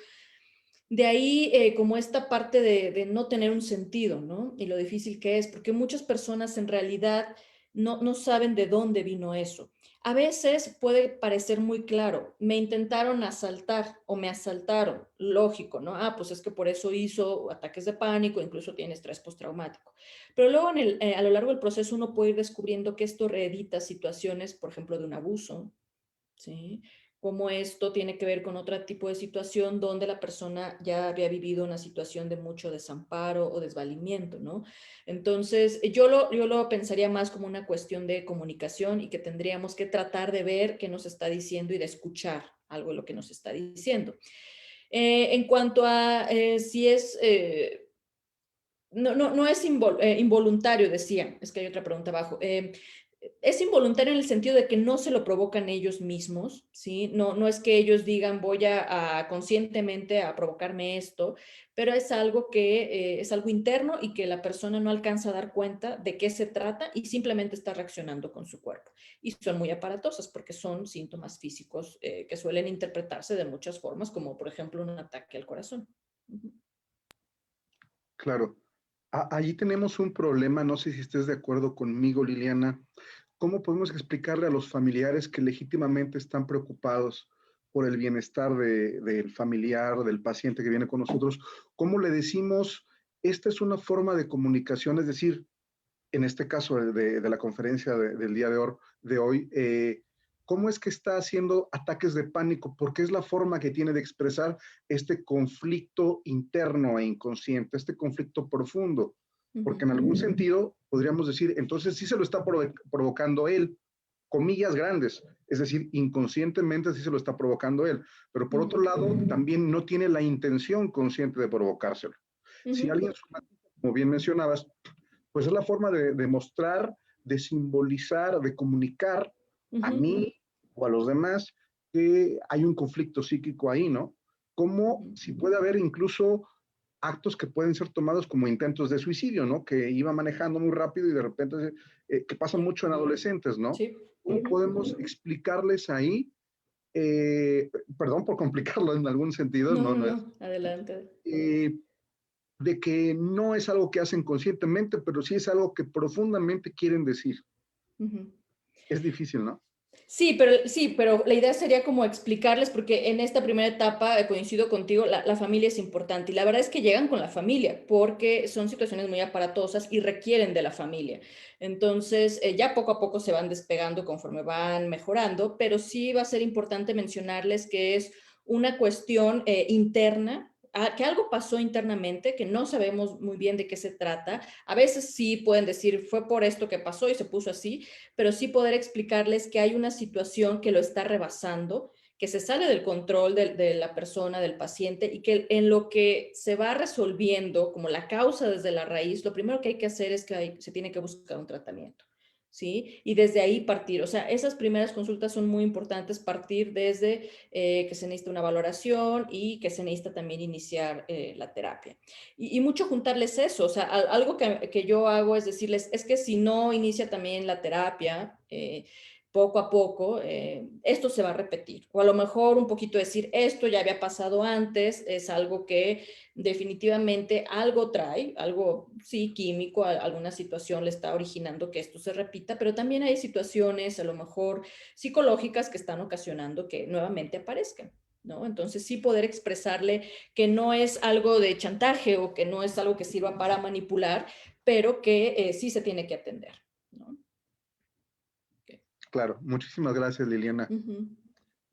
de ahí como esta parte de no tener un sentido, ¿no? Y lo difícil que es, porque muchas personas en realidad no saben de dónde vino eso. A veces puede parecer muy claro, me intentaron asaltar o me asaltaron, lógico, ¿no? Ah, pues es que por eso hizo ataques de pánico, incluso tiene estrés postraumático. Pero luego a lo largo del proceso uno puede ir descubriendo que esto reedita situaciones, por ejemplo, de un abuso, ¿sí? Como esto tiene que ver con otro tipo de situación donde la persona ya había vivido una situación de mucho desamparo o desvalimiento, ¿no? Entonces, yo lo pensaría más como una cuestión de comunicación y que tendríamos que tratar de ver qué nos está diciendo y de escuchar algo de lo que nos está diciendo. En cuanto a si es... no es involuntario, decía, es que hay otra pregunta abajo. Es involuntario en el sentido de que no se lo provocan ellos mismos, ¿sí? No es que ellos digan voy a conscientemente a provocarme esto, pero es algo que es algo interno y que la persona no alcanza a dar cuenta de qué se trata y simplemente está reaccionando con su cuerpo. Y son muy aparatosas porque son síntomas físicos que suelen interpretarse de muchas formas, como por ejemplo un ataque al corazón. Uh-huh. Claro. Allí tenemos un problema, no sé si estés de acuerdo conmigo, Liliana. ¿Cómo podemos explicarle a los familiares que legítimamente están preocupados por el bienestar del familiar, del paciente que viene con nosotros? ¿Cómo le decimos, esta es una forma de comunicación? Es decir, en este caso de la conferencia del día de hoy, ¿cómo es que está haciendo ataques de pánico? Porque es la forma que tiene de expresar este conflicto interno e inconsciente, este conflicto profundo. Porque en algún sentido podríamos decir, entonces sí se lo está provocando él, comillas grandes, es decir, inconscientemente sí se lo está provocando él, pero por otro lado también no tiene la intención consciente de provocárselo. Si alguien, como bien mencionabas, pues es la forma de mostrar, de simbolizar, de comunicar a mí o a los demás que hay un conflicto psíquico ahí, ¿no? Como si puede haber incluso actos que pueden ser tomados como intentos de suicidio, ¿no? Que iba manejando muy rápido y de repente, que pasa mucho en adolescentes, ¿no? Sí. ¿Cómo podemos explicarles ahí? Perdón por complicarlo en algún sentido, No, no, no, no es. no, adelante. Eh, de que no es algo que hacen conscientemente, pero sí es algo que profundamente quieren decir. Ujú. Es difícil, ¿no? Sí, pero la idea sería como explicarles, porque en esta primera etapa, coincido contigo, la familia es importante. Y la verdad es que llegan con la familia, porque son situaciones muy aparatosas y requieren de la familia. Entonces, ya poco a poco se van despegando conforme van mejorando, pero sí va a ser importante mencionarles que es una cuestión interna, que algo pasó internamente, que no sabemos muy bien de qué se trata. A veces sí pueden decir, fue por esto que pasó y se puso así, pero sí poder explicarles que hay una situación que lo está rebasando, que se sale del control de la persona, del paciente, y que en lo que se va resolviendo como la causa desde la raíz, lo primero que hay que hacer es que se tiene que buscar un tratamiento. ¿Sí? Y desde ahí partir, o sea, esas primeras consultas son muy importantes, partir desde que se necesita una valoración y que se necesita también iniciar la terapia. Y mucho juntarles eso, o sea, algo que yo hago es decirles, es que si no inicia también la terapia, poco a poco, esto se va a repetir. O a lo mejor un poquito decir, esto ya había pasado antes, es algo que definitivamente algo trae, algo, sí, químico, alguna situación le está originando que esto se repita, pero también hay situaciones a lo mejor psicológicas que están ocasionando que nuevamente aparezcan. ¿No? Entonces sí poder expresarle que no es algo de chantaje o que no es algo que sirva para manipular, pero que sí se tiene que atender. ¿No? Okay. Claro, muchísimas gracias, Liliana. Uh-huh.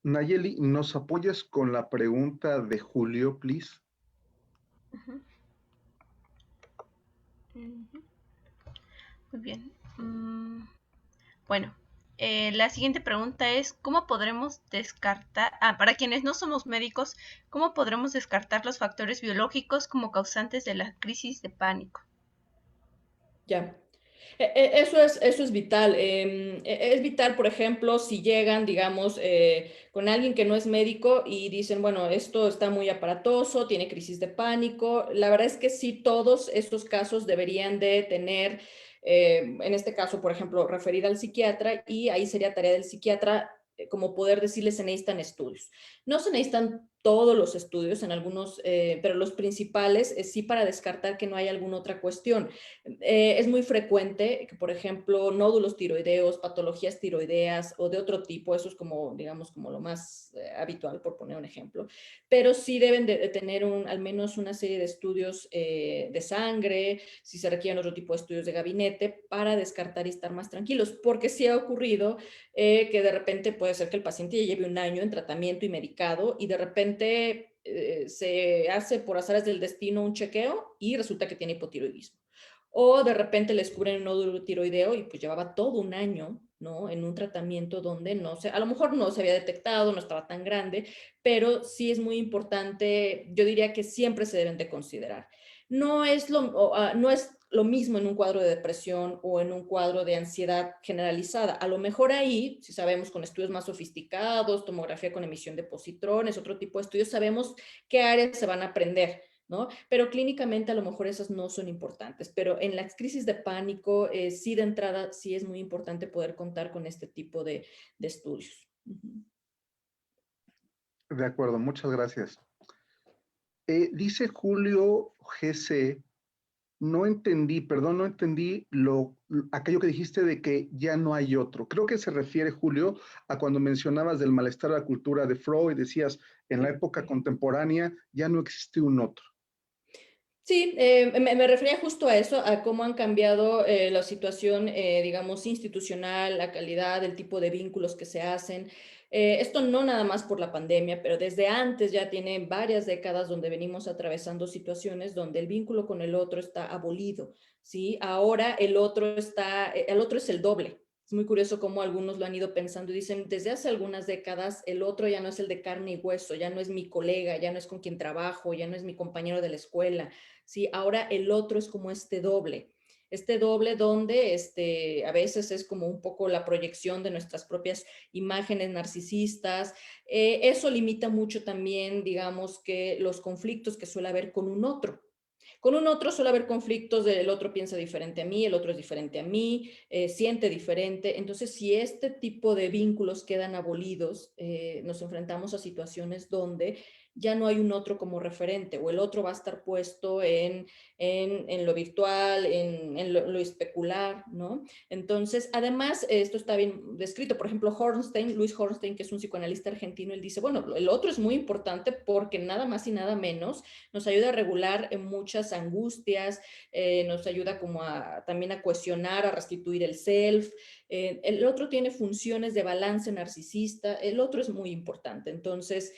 Nayeli, ¿nos apoyas con la pregunta de Julio, please? Uh-huh. Uh-huh. Muy bien. Bueno, la siguiente pregunta es, ¿cómo podremos descartar, para quienes no somos médicos, cómo podremos descartar los factores biológicos como causantes de la crisis de pánico? Ya. Eso es vital. Es vital, por ejemplo, si llegan, digamos, con alguien que no es médico y dicen, bueno, esto está muy aparatoso, tiene crisis de pánico. La verdad es que sí, todos estos casos deberían de tener, en este caso, por ejemplo, referir al psiquiatra y ahí sería tarea del psiquiatra como poder decirles se necesitan estudios. No se necesitan todos los estudios, en algunos, pero los principales, sí para descartar que no hay alguna otra cuestión. Es muy frecuente que, por ejemplo, nódulos tiroideos, patologías tiroideas o de otro tipo, eso es como, digamos, como lo más habitual, por poner un ejemplo, pero sí deben de tener al menos una serie de estudios de sangre, si se requieren otro tipo de estudios de gabinete, para descartar y estar más tranquilos, porque sí ha ocurrido que de repente puede ser que el paciente ya lleve un año en tratamiento y medicado y de repente se hace por azares del destino un chequeo y resulta que tiene hipotiroidismo. O de repente le descubren un nódulo tiroideo y pues llevaba todo un año, ¿no? En un tratamiento donde no se, a lo mejor no se había detectado, no estaba tan grande, pero sí es muy importante, yo diría que siempre se deben de considerar. No es lo mismo en un cuadro de depresión o en un cuadro de ansiedad generalizada. A lo mejor ahí, si sabemos con estudios más sofisticados, tomografía con emisión de positrones, otro tipo de estudios, sabemos qué áreas se van a aprender, ¿no? Pero clínicamente a lo mejor esas no son importantes, pero en las crisis de pánico, sí de entrada, sí es muy importante poder contar con este tipo de estudios. De acuerdo, muchas gracias. Dice Julio GC, no entendí, perdón, no entendí aquello que dijiste de que ya no hay otro. Creo que se refiere, Julio, a cuando mencionabas del malestar de la cultura de Freud, decías, en la época contemporánea ya no existe un otro. Sí, me refería justo a eso, a cómo han cambiado la situación, digamos, institucional, la calidad, el tipo de vínculos que se hacen. Esto no nada más por la pandemia, pero desde antes ya tiene varias décadas donde venimos atravesando situaciones donde el vínculo con el otro está abolido, ¿sí? Ahora el otro es el doble. Es muy curioso cómo algunos lo han ido pensando y dicen, desde hace algunas décadas el otro ya no es el de carne y hueso, ya no es mi colega, ya no es con quien trabajo, ya no es mi compañero de la escuela. ¿Sí? Ahora el otro es como este doble donde a veces es como un poco la proyección de nuestras propias imágenes narcisistas. Eso limita mucho también, digamos, que los conflictos que suele haber con un otro. Con un otro suele haber conflictos del otro piensa diferente a mí, el otro es diferente a mí, siente diferente. Entonces, si este tipo de vínculos quedan abolidos, nos enfrentamos a situaciones donde ya no hay un otro como referente o el otro va a estar puesto en lo virtual, en lo especular, ¿no? Entonces, además, esto está bien descrito. Por ejemplo, Luis Hornstein, que es un psicoanalista argentino, él dice, bueno, el otro es muy importante porque nada más y nada menos nos ayuda a regular muchas angustias, nos ayuda como también a cohesionar, a restituir el self. El otro tiene funciones de balance narcisista, el otro es muy importante. Entonces,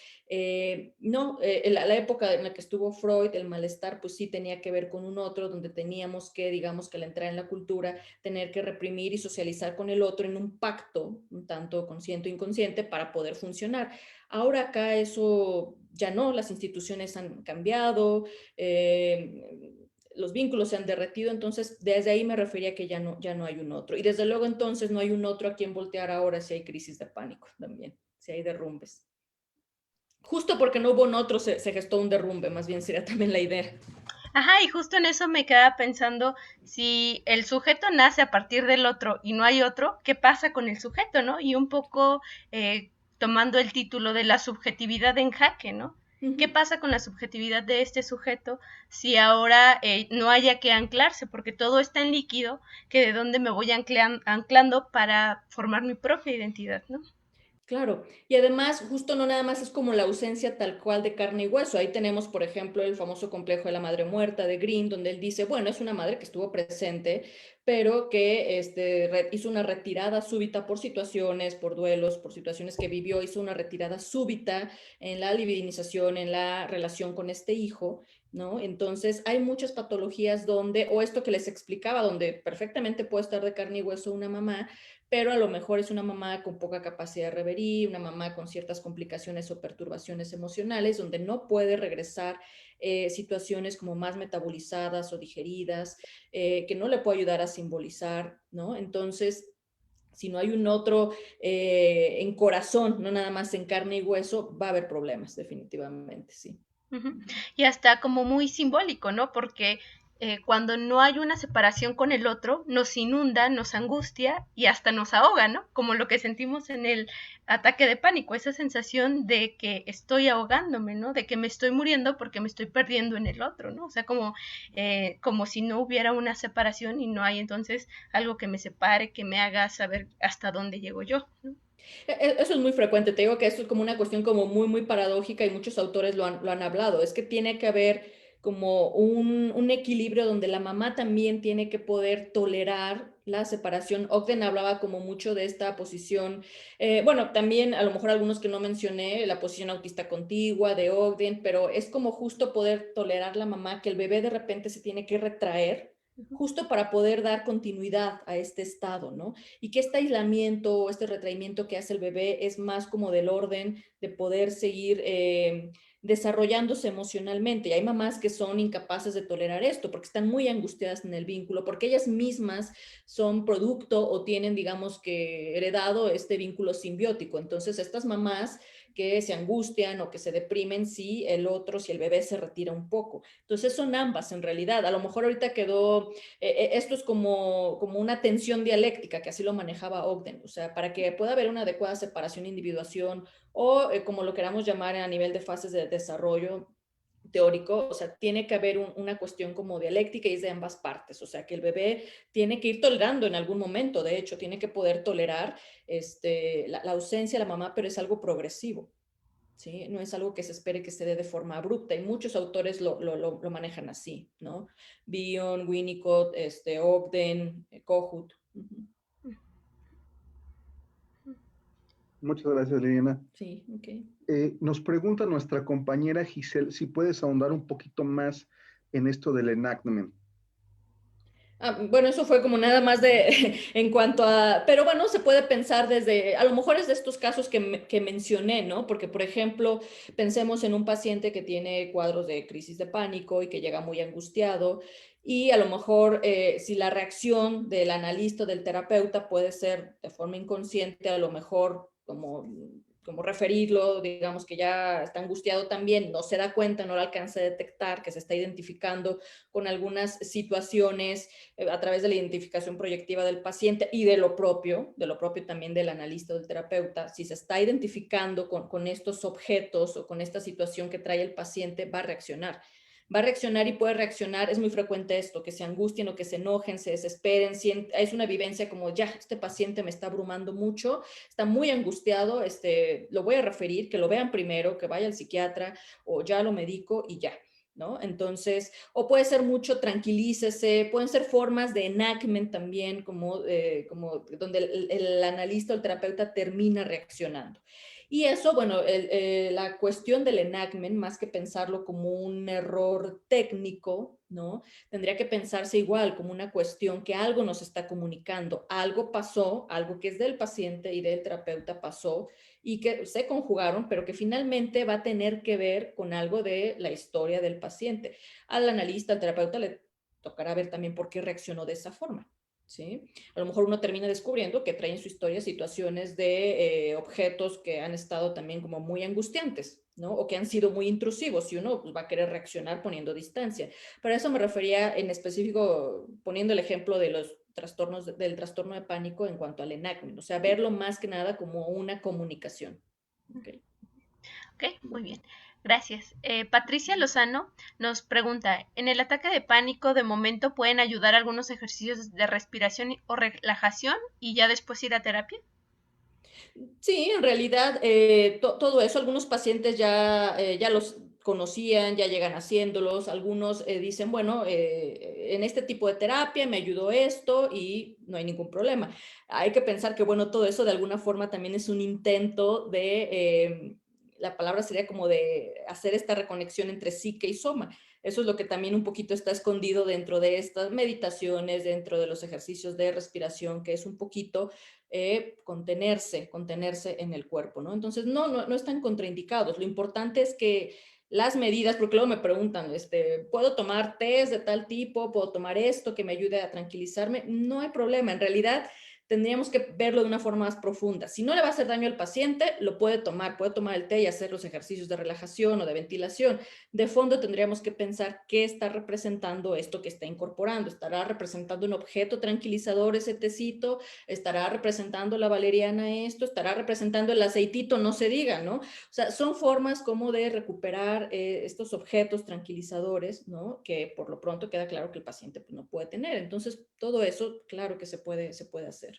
no, la época en la que estuvo Freud, el malestar, pues sí tenía que ver con un otro, donde teníamos que, digamos que al entrar en la cultura, tener que reprimir y socializar con el otro en un pacto, un tanto consciente o inconsciente, para poder funcionar. Ahora acá eso ya no, las instituciones han cambiado, los vínculos se han derretido, entonces desde ahí me refería que ya no hay un otro. Y desde luego entonces no hay un otro a quien voltear ahora si hay crisis de pánico también, si hay derrumbes. Justo porque no hubo un otro, se gestó un derrumbe, más bien sería también la idea. Ajá, y justo en eso me quedaba pensando, si el sujeto nace a partir del otro y no hay otro, ¿qué pasa con el sujeto, no? Y un poco tomando el título de la subjetividad en jaque, ¿no? ¿Qué pasa con la subjetividad de este sujeto si ahora no haya que anclarse? Porque todo está en líquido, que de dónde me voy anclando para formar mi propia identidad, ¿no? Claro, y además justo no nada más es como la ausencia tal cual de carne y hueso. Ahí tenemos, por ejemplo, el famoso complejo de la madre muerta de Green, donde él dice, bueno, es una madre que estuvo presente, pero que hizo una retirada súbita por situaciones, por duelos, por situaciones que vivió, hizo una retirada súbita en la libidinización, en la relación con este hijo, ¿no? Entonces hay muchas patologías donde, o esto que les explicaba, donde perfectamente puede estar de carne y hueso una mamá, pero a lo mejor es una mamá con poca capacidad de reverie, una mamá con ciertas complicaciones o perturbaciones emocionales, donde no puede regresar situaciones como más metabolizadas o digeridas, que no le puede ayudar a simbolizar, ¿no? Entonces, si no hay un otro en corazón, no nada más en carne y hueso, va a haber problemas, definitivamente, sí. Y hasta como muy simbólico, ¿no? Porque cuando no hay una separación con el otro, nos inunda, nos angustia y hasta nos ahoga, ¿no? Como lo que sentimos en el ataque de pánico, esa sensación de que estoy ahogándome, ¿no? De que me estoy muriendo porque me estoy perdiendo en el otro, ¿no? O sea, como si no hubiera una separación y no hay entonces algo que me separe, que me haga saber hasta dónde llego yo, ¿no? Eso es muy frecuente, te digo que esto es como una cuestión como muy, muy paradójica y muchos autores lo han hablado, es que tiene que haber como un equilibrio donde la mamá también tiene que poder tolerar la separación. Ogden hablaba como mucho de esta posición, bueno, también a lo mejor algunos que no mencioné, la posición autista contigua de Ogden, pero es como justo poder tolerar la mamá que el bebé de repente se tiene que retraer justo para poder dar continuidad a este estado, ¿no? Y que este aislamiento o este retraimiento que hace el bebé es más como del orden de poder seguir desarrollándose emocionalmente. Y hay mamás que son incapaces de tolerar esto porque están muy angustiadas en el vínculo, porque ellas mismas son producto o tienen, digamos que, heredado este vínculo simbiótico. Entonces, estas mamás que se angustian o que se deprimen si el bebé se retira un poco. Entonces son ambas en realidad. A lo mejor ahorita quedó, esto es como una tensión dialéctica, que así lo manejaba Ogden, o sea, para que pueda haber una adecuada separación e individuación o como lo queramos llamar a nivel de fases de desarrollo teórico, o sea, tiene que haber una cuestión como dialéctica y es de ambas partes, o sea, que el bebé tiene que ir tolerando en algún momento, de hecho, tiene que poder tolerar la ausencia de la mamá, pero es algo progresivo, ¿sí? No es algo que se espere que se dé de forma abrupta y muchos autores lo manejan así, ¿no? Bion, Winnicott, Ogden, Kohut. Uh-huh. Muchas gracias, Liliana. Sí, ok. Nos pregunta nuestra compañera Giselle si puedes ahondar un poquito más en esto del enactment. Bueno, eso fue como nada más de en cuanto a, pero bueno, se puede pensar desde, a lo mejor es de estos casos que mencioné, ¿no? Porque, por ejemplo, pensemos en un paciente que tiene cuadros de crisis de pánico y que llega muy angustiado y a lo mejor si la reacción del analista o del terapeuta puede ser de forma inconsciente, a lo mejor como referirlo, digamos que ya está angustiado también, no se da cuenta, no lo alcanza a detectar, que se está identificando con algunas situaciones a través de la identificación proyectiva del paciente y de lo propio también del analista o del terapeuta, si se está identificando con estos objetos o con esta situación que trae el paciente, va a reaccionar. Va a reaccionar y puede reaccionar, es muy frecuente esto, que se angustien o que se enojen, se desesperen, es una vivencia como ya, este paciente me está abrumando mucho, está muy angustiado, lo voy a referir, que lo vean primero, que vaya al psiquiatra o ya lo medico y ya. ¿No? Entonces, o puede ser mucho tranquilícese, pueden ser formas de enactment también, como donde el analista o el terapeuta termina reaccionando. Y eso, bueno, la cuestión del enactment, más que pensarlo como un error técnico, ¿no? Tendría que pensarse igual como una cuestión que algo nos está comunicando, algo pasó, algo que es del paciente y del terapeuta pasó y que se conjugaron, pero que finalmente va a tener que ver con algo de la historia del paciente. Al analista, al terapeuta le tocará ver también por qué reaccionó de esa forma. ¿Sí? A lo mejor uno termina descubriendo que trae en su historia situaciones de objetos que han estado también como muy angustiantes, ¿no? O que han sido muy intrusivos y uno pues, va a querer reaccionar poniendo distancia. Pero a eso me refería en específico poniendo el ejemplo de los trastornos del trastorno de pánico en cuanto al enactment, o sea, verlo más que nada como una comunicación. Okay. Ok, muy bien. Gracias. Patricia Lozano nos pregunta, ¿en el ataque de pánico de momento pueden ayudar algunos ejercicios de respiración o relajación y ya después ir a terapia? Sí, en realidad todo eso, algunos pacientes ya los conocían, ya llegan haciéndolos, algunos dicen, bueno, en este tipo de terapia me ayudó esto y no hay ningún problema. Hay que pensar que, bueno, todo eso de alguna forma también es un intento la palabra sería como de hacer esta reconexión entre psique y soma. Eso es lo que también un poquito está escondido dentro de estas meditaciones, dentro de los ejercicios de respiración, que es un poquito contenerse en el cuerpo, ¿no? Entonces, no están contraindicados. Lo importante es que las medidas, porque luego me preguntan, ¿puedo tomar test de tal tipo? ¿Puedo tomar esto que me ayude a tranquilizarme? No hay problema. En realidad, tendríamos que verlo de una forma más profunda. Si no le va a hacer daño al paciente, lo puede tomar el té y hacer los ejercicios de relajación o de ventilación. De fondo tendríamos que pensar qué está representando esto que está incorporando. ¿Estará representando un objeto tranquilizador ese tecito? ¿Estará representando la valeriana esto? ¿Estará representando el aceitito? No se diga, ¿no? O sea, son formas como de recuperar estos objetos tranquilizadores, ¿no? Que por lo pronto queda claro que el paciente pues, no puede tener. Entonces, todo eso, claro que se puede hacer.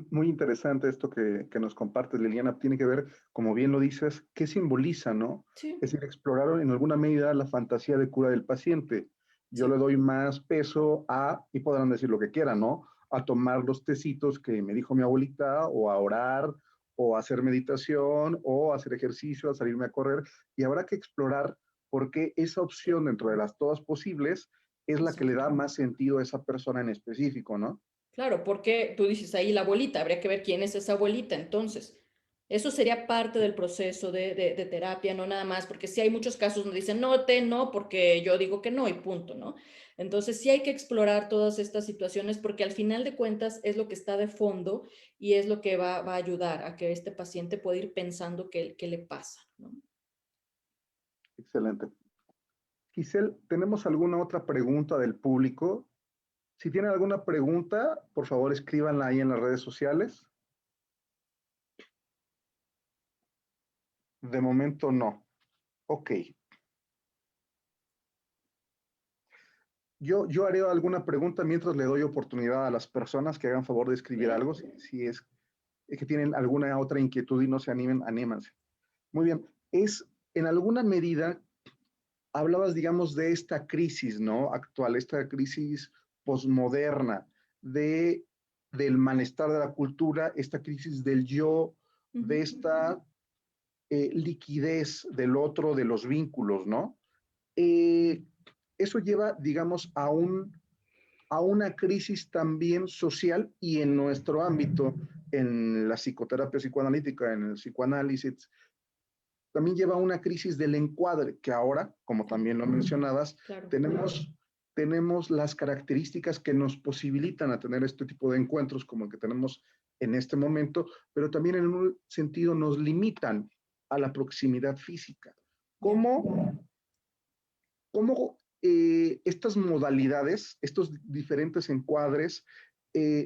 Muy interesante esto que nos compartes, Liliana. Tiene que ver, como bien lo dices, qué simboliza, ¿no? Sí, Es decir, explorar en alguna medida la fantasía de cura del paciente. Yo le sí. doy más peso a, y podrán decir lo que quieran, ¿no? A tomar los tecitos que me dijo mi abuelita, o a orar, o a hacer meditación, o a hacer ejercicio, a salirme a correr. Y habrá que explorar por qué esa opción dentro de las todas posibles es la que le da Exacto. más sentido a esa persona en específico, ¿no? Claro, porque tú dices ahí la abuelita, habría que ver quién es esa abuelita entonces. Eso sería parte del proceso de terapia, no nada más, porque sí hay muchos casos donde dicen, no, te no, porque yo digo que no y punto, ¿no? Entonces sí hay que explorar todas estas situaciones porque al final de cuentas es lo que está de fondo y es lo que va a ayudar a que este paciente pueda ir pensando qué le pasa, ¿no? Excelente. Giselle, ¿tenemos alguna otra pregunta del público? Si tienen alguna pregunta, por favor escríbanla ahí en las redes sociales. De momento no. Ok. Yo haré alguna pregunta mientras le doy oportunidad a las personas que hagan favor de escribir Sí, algo. Si es que tienen alguna otra inquietud y no se animen, anímense. Muy bien. En alguna medida, hablabas, digamos, de esta crisis, ¿no? Actual, esta crisis posmoderna, de, del malestar de la cultura, esta crisis del yo, de ujú, esta liquidez del otro, de los vínculos, ¿no? Eh, Eso lleva, digamos, a una crisis también social y en nuestro ámbito, en la psicoterapia psicoanalítica, en el psicoanálisis, también lleva a una crisis del encuadre, que ahora, como también lo mencionabas, claro. tenemos las características que nos posibilitan a tener este tipo de encuentros como el que tenemos en este momento, pero también en un sentido nos limitan a la proximidad física. Ya. ¿Cómo, cómo estas modalidades, estos diferentes encuadres,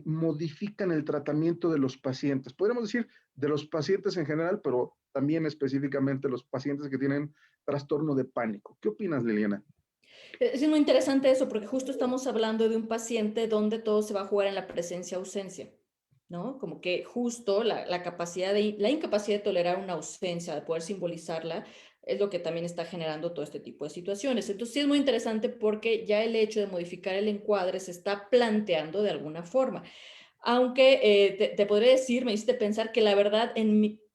modifican el tratamiento de los pacientes? Podríamos decir de los pacientes en general, pero también específicamente los pacientes que tienen trastorno de pánico. ¿Qué opinas, Liliana? Es muy interesante eso, porque justo estamos hablando de un paciente donde todo se va a jugar en la presencia-ausencia, ¿no? Como que justo la capacidad la incapacidad de tolerar una ausencia, de poder simbolizarla, es lo que también está generando todo este tipo de situaciones. Entonces sí es muy interesante porque ya el hecho de modificar el encuadre se está planteando de alguna forma. Aunque te podría decir, me hiciste pensar que la verdad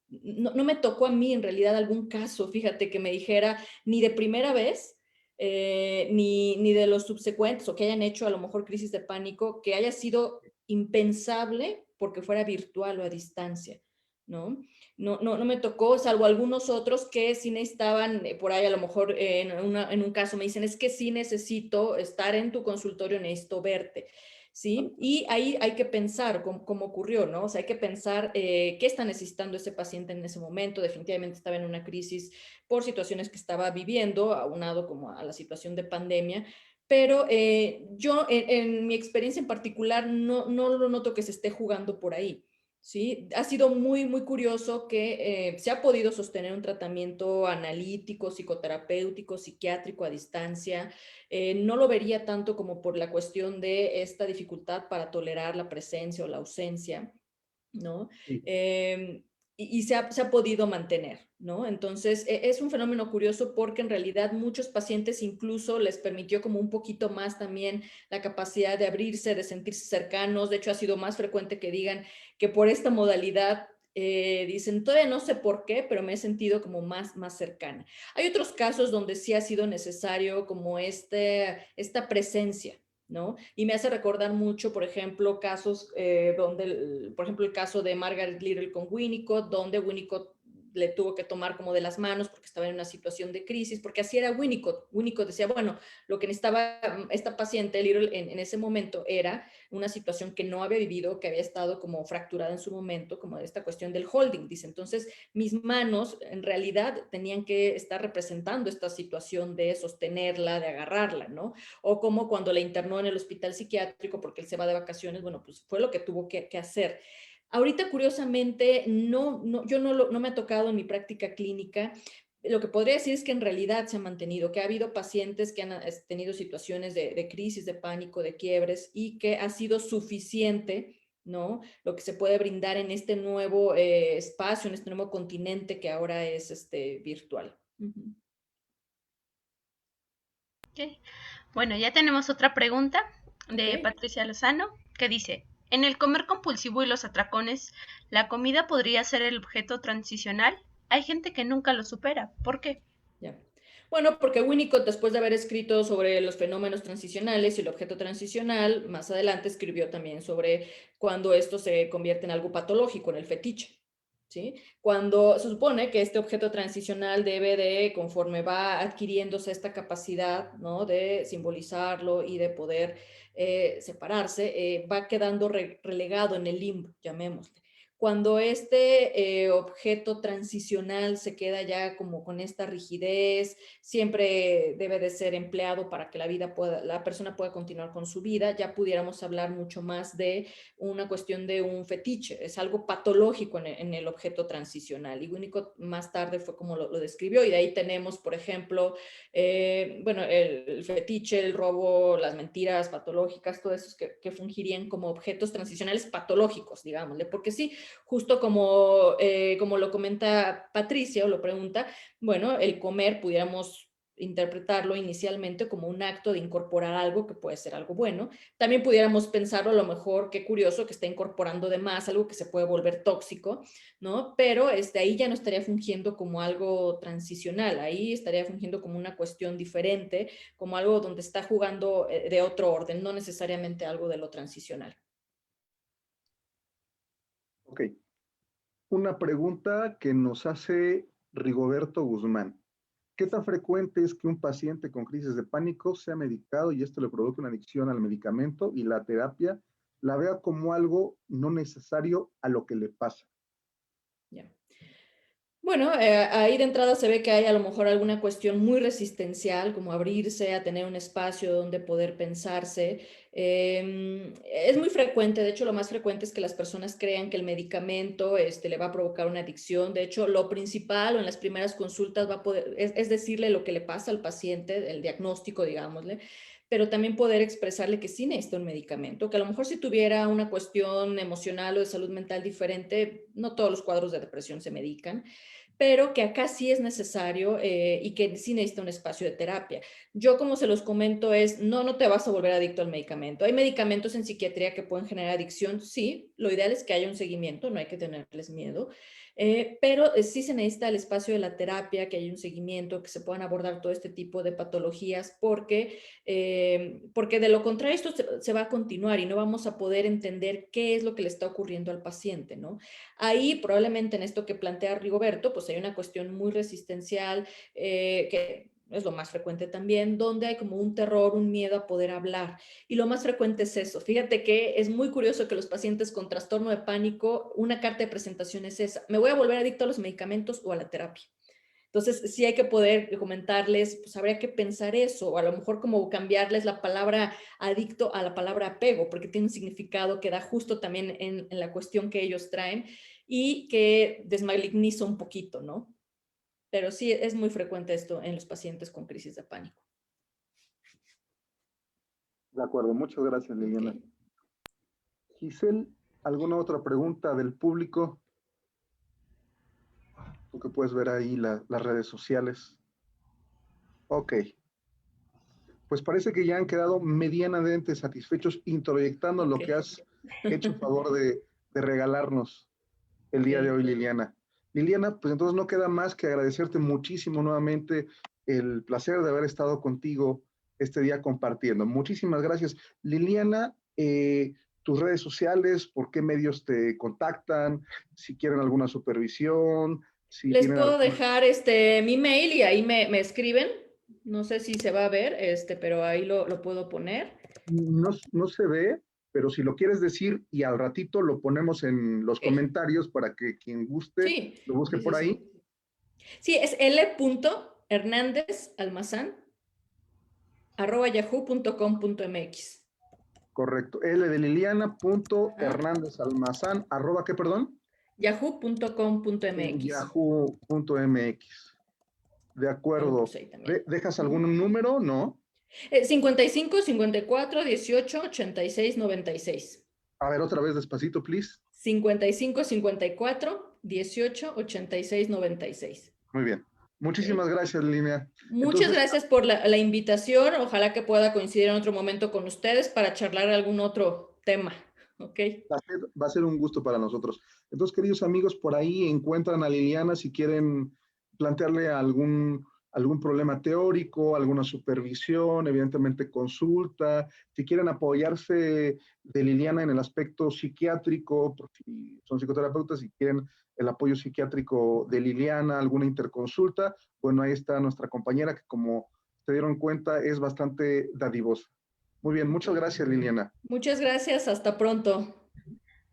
no me tocó a mí en realidad algún caso, fíjate, que me dijera ni de primera vez, ni de los subsecuentes o que hayan hecho a lo mejor crisis de pánico, que haya sido impensable porque fuera virtual o a distancia, ¿no? No me tocó, salvo algunos otros que sí necesitaban, por ahí a lo mejor en un caso me dicen, es que sí necesito estar en tu consultorio, necesito verte. ¿Sí? Y ahí hay que pensar cómo ocurrió, ¿no? O sea, hay que pensar qué está necesitando ese paciente en ese momento. Definitivamente estaba en una crisis por situaciones que estaba viviendo, aunado como a la situación de pandemia. Pero yo, en mi experiencia en particular, no lo noto que se esté jugando por ahí. ¿Sí? Ha sido muy curioso que se ha podido sostener un tratamiento analítico, psicoterapéutico, psiquiátrico a distancia. No lo vería tanto como por la cuestión de esta dificultad para tolerar la presencia o la ausencia, ¿no? Sí. Y se ha podido mantener, ¿no? Entonces, es un fenómeno curioso porque en realidad muchos pacientes incluso les permitió como un poquito más también la capacidad de abrirse, de sentirse cercanos. De hecho, ha sido más frecuente que digan que por esta modalidad dicen, todavía no sé por qué, pero me he sentido como más cercana. Hay otros casos donde sí ha sido necesario como esta presencia, ¿no? Y me hace recordar mucho, por ejemplo, casos donde, por ejemplo, el caso de Margaret Little con Winnicott, donde Winnicott le tuvo que tomar como de las manos porque estaba en una situación de crisis, porque así era Winnicott. Winnicott decía, bueno, lo que necesitaba esta paciente, Little, en ese momento era una situación que no había vivido, que había estado como fracturada en su momento, como esta cuestión del holding, dice. Entonces, mis manos en realidad tenían que estar representando esta situación de sostenerla, de agarrarla, ¿no? O como cuando la internó en el hospital psiquiátrico porque él se va de vacaciones, bueno, pues fue lo que tuvo que hacer. Ahorita, curiosamente, yo no me ha tocado en mi práctica clínica. Lo que podría decir es que en realidad se ha mantenido, que ha habido pacientes que han tenido situaciones de crisis, de pánico, de quiebres, y que ha sido suficiente, ¿no? Lo que se puede brindar en este nuevo espacio, en este nuevo continente que ahora es virtual. Uh-huh. Okay. Bueno, ya tenemos otra pregunta de Okay. Patricia Lozano, que dice, en el comer compulsivo y los atracones, ¿la comida podría ser el objeto transicional? Hay gente que nunca lo supera. ¿Por qué? Yeah. Bueno, porque Winnicott, después de haber escrito sobre los fenómenos transicionales y el objeto transicional, más adelante escribió también sobre cuando esto se convierte en algo patológico, en el fetiche. ¿Sí? Cuando se supone que este objeto transicional debe de, conforme va adquiriéndose esta capacidad, ¿no? De simbolizarlo y de poder separarse, va quedando relegado en el limbo, llamémosle. Cuando este objeto transicional se queda ya como con esta rigidez, siempre debe de ser empleado para que la persona pueda continuar con su vida, ya pudiéramos hablar mucho más de una cuestión de un fetiche, es algo patológico en el objeto transicional. Y Winnicott más tarde fue como lo describió, y de ahí tenemos, por ejemplo, bueno, el fetiche, el robo, las mentiras patológicas, todo eso que fungirían como objetos transicionales patológicos, digámosle, porque sí, justo como lo comenta Patricia o lo pregunta, bueno, el comer pudiéramos interpretarlo inicialmente como un acto de incorporar algo que puede ser algo bueno. También pudiéramos pensarlo a lo mejor, qué curioso que está incorporando de más algo que se puede volver tóxico, ¿no? Pero ahí ya no estaría fungiendo como algo transicional, ahí estaría fungiendo como una cuestión diferente, como algo donde está jugando de otro orden, no necesariamente algo de lo transicional. Ok. Una pregunta que nos hace Rigoberto Guzmán. ¿Qué tan frecuente es que un paciente con crisis de pánico sea medicado y esto le provoque una adicción al medicamento y la terapia la vea como algo no necesario a lo que le pasa? Yeah. Bueno, ahí de entrada se ve que hay a lo mejor alguna cuestión muy resistencial, como abrirse a tener un espacio donde poder pensarse. Es muy frecuente, de hecho lo más frecuente es que las personas crean que el medicamento le va a provocar una adicción. De hecho, lo principal o en las primeras consultas va a poder, es decirle lo que le pasa al paciente, el diagnóstico, digámosle, pero también poder expresarle que sí necesita un medicamento, que a lo mejor si tuviera una cuestión emocional o de salud mental diferente, no todos los cuadros de depresión se medican, pero que acá sí es necesario y que sí necesita un espacio de terapia. Yo, como se los comento, no te vas a volver adicto al medicamento. Hay medicamentos en psiquiatría que pueden generar adicción, sí, lo ideal es que haya un seguimiento, no hay que tenerles miedo, pero sí se necesita el espacio de la terapia, que haya un seguimiento, que se puedan abordar todo este tipo de patologías, porque de lo contrario esto se va a continuar y no vamos a poder entender qué es lo que le está ocurriendo al paciente, ¿no? Ahí probablemente en esto que plantea Rigoberto, pues hay una cuestión muy resistencial que es lo más frecuente también, donde hay como un terror, un miedo a poder hablar. Y lo más frecuente es eso. Fíjate que es muy curioso que los pacientes con trastorno de pánico, una carta de presentación es esa: me voy a volver adicto a los medicamentos o a la terapia. Entonces, sí hay que poder comentarles, pues habría que pensar eso, o a lo mejor como cambiarles la palabra adicto a la palabra apego, porque tiene un significado que da justo también en la cuestión que ellos traen y que desmaligniza un poquito, ¿no? Pero sí es muy frecuente esto en los pacientes con crisis de pánico. De acuerdo, muchas gracias, Liliana. Okay. Giselle, ¿alguna otra pregunta del público? Tú que puedes ver ahí las redes sociales. Ok, pues parece que ya han quedado medianamente satisfechos introyectando lo que Okay. has hecho favor de regalarnos el día de Okay. hoy, Liliana. Liliana, pues entonces no queda más que agradecerte muchísimo nuevamente el placer de haber estado contigo este día compartiendo. Muchísimas gracias. Liliana, tus redes sociales, por qué medios te contactan, si quieren alguna supervisión, Si Les tienen puedo alguna- dejar mi mail y ahí me escriben. No sé si se va a ver, pero ahí lo puedo poner. No, no se ve, pero si lo quieres decir y al ratito lo ponemos en los Ok. comentarios para que quien guste Sí, lo busque sí, sí, por ahí. sí. Sí, es l.hernandezalmazán@yahoo.com.mx. Correcto. L de Liliana, punto Ajá. Hernández Almazán, arroba, ¿qué, perdón? Yahoo.com.mx. Yahoo.mx. De Ya lo acuerdo. puse ahí también. ¿Dejas Ujú. algún número? No. 55 54 18 86 96. A ver, otra vez despacito, please. 55 54 18 86 96. Muy bien. ¿Ok? Muchísimas gracias, Línea. Muchas Entonces, gracias por la invitación. Ojalá que pueda coincidir en otro momento con ustedes para charlar algún otro tema. ¿Ok? va a ser un gusto para nosotros. Entonces, queridos amigos, por ahí encuentran a Liliana si quieren plantearle algún problema teórico, alguna supervisión, evidentemente consulta, si quieren apoyarse de Liliana en el aspecto psiquiátrico, si son psicoterapeutas, si quieren el apoyo psiquiátrico de Liliana, alguna interconsulta, bueno, ahí está nuestra compañera que como se dieron cuenta es bastante dadivosa. Muy bien, muchas Ok. gracias, Liliana. Muchas gracias. Hasta pronto.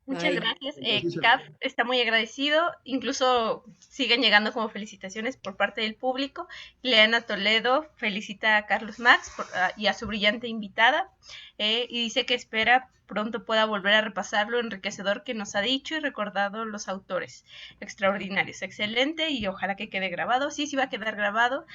Muchas Bye. gracias. Gracias. CAF está muy agradecido. Incluso siguen llegando como felicitaciones por parte del público. Leana Toledo felicita a Carlos Max y a su brillante invitada y dice que espera pronto pueda volver a repasar lo enriquecedor que nos ha dicho y recordado los autores. Extraordinarios, excelente y ojalá que quede grabado. Sí, sí va a quedar grabado.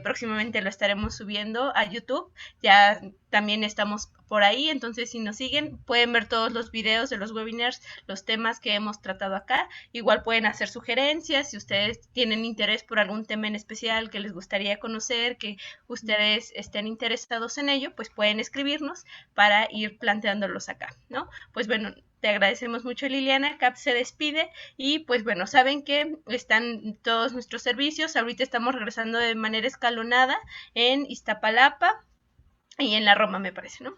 Próximamente lo estaremos subiendo a YouTube. Ya también estamos por ahí, entonces si nos siguen pueden ver todos los videos de los webinars, los temas que hemos tratado acá. Igual pueden hacer sugerencias si ustedes tienen interés por algún tema en especial que les gustaría conocer, que ustedes estén interesados en ello, pues pueden escribirnos para ir planteándolos acá, ¿no? Pues bueno, te agradecemos mucho, Liliana. CAP se despide y pues bueno, saben que están todos nuestros servicios. Ahorita estamos regresando de manera escalonada en Iztapalapa y en la Roma, me parece, ¿no?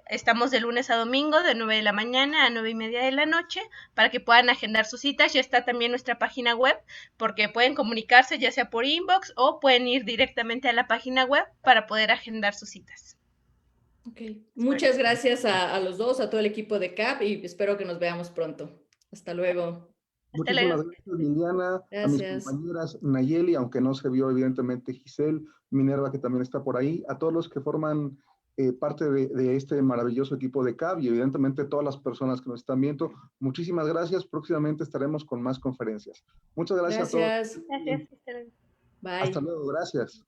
Estamos de lunes a domingo, de 9 de la mañana a 9:30 de la noche, para que puedan agendar sus citas. Ya está también nuestra página web, porque pueden comunicarse ya sea por inbox o pueden ir directamente a la página web para poder agendar sus citas. Okay. Muchas gracias a los dos, a todo el equipo de CAP y espero que nos veamos pronto. Hasta luego. Hasta luego. Muchísimas gracias, Liliana, a mis Gracias. compañeras Nayeli, aunque no se vio evidentemente Giselle, Minerva, que también está por ahí, a todos los que forman parte de este maravilloso equipo de CAB y evidentemente todas las personas que nos están viendo. Muchísimas gracias. Próximamente estaremos con más conferencias. Muchas gracias a todos. Gracias. Gracias. Hasta luego. Hasta Bye. luego. Gracias.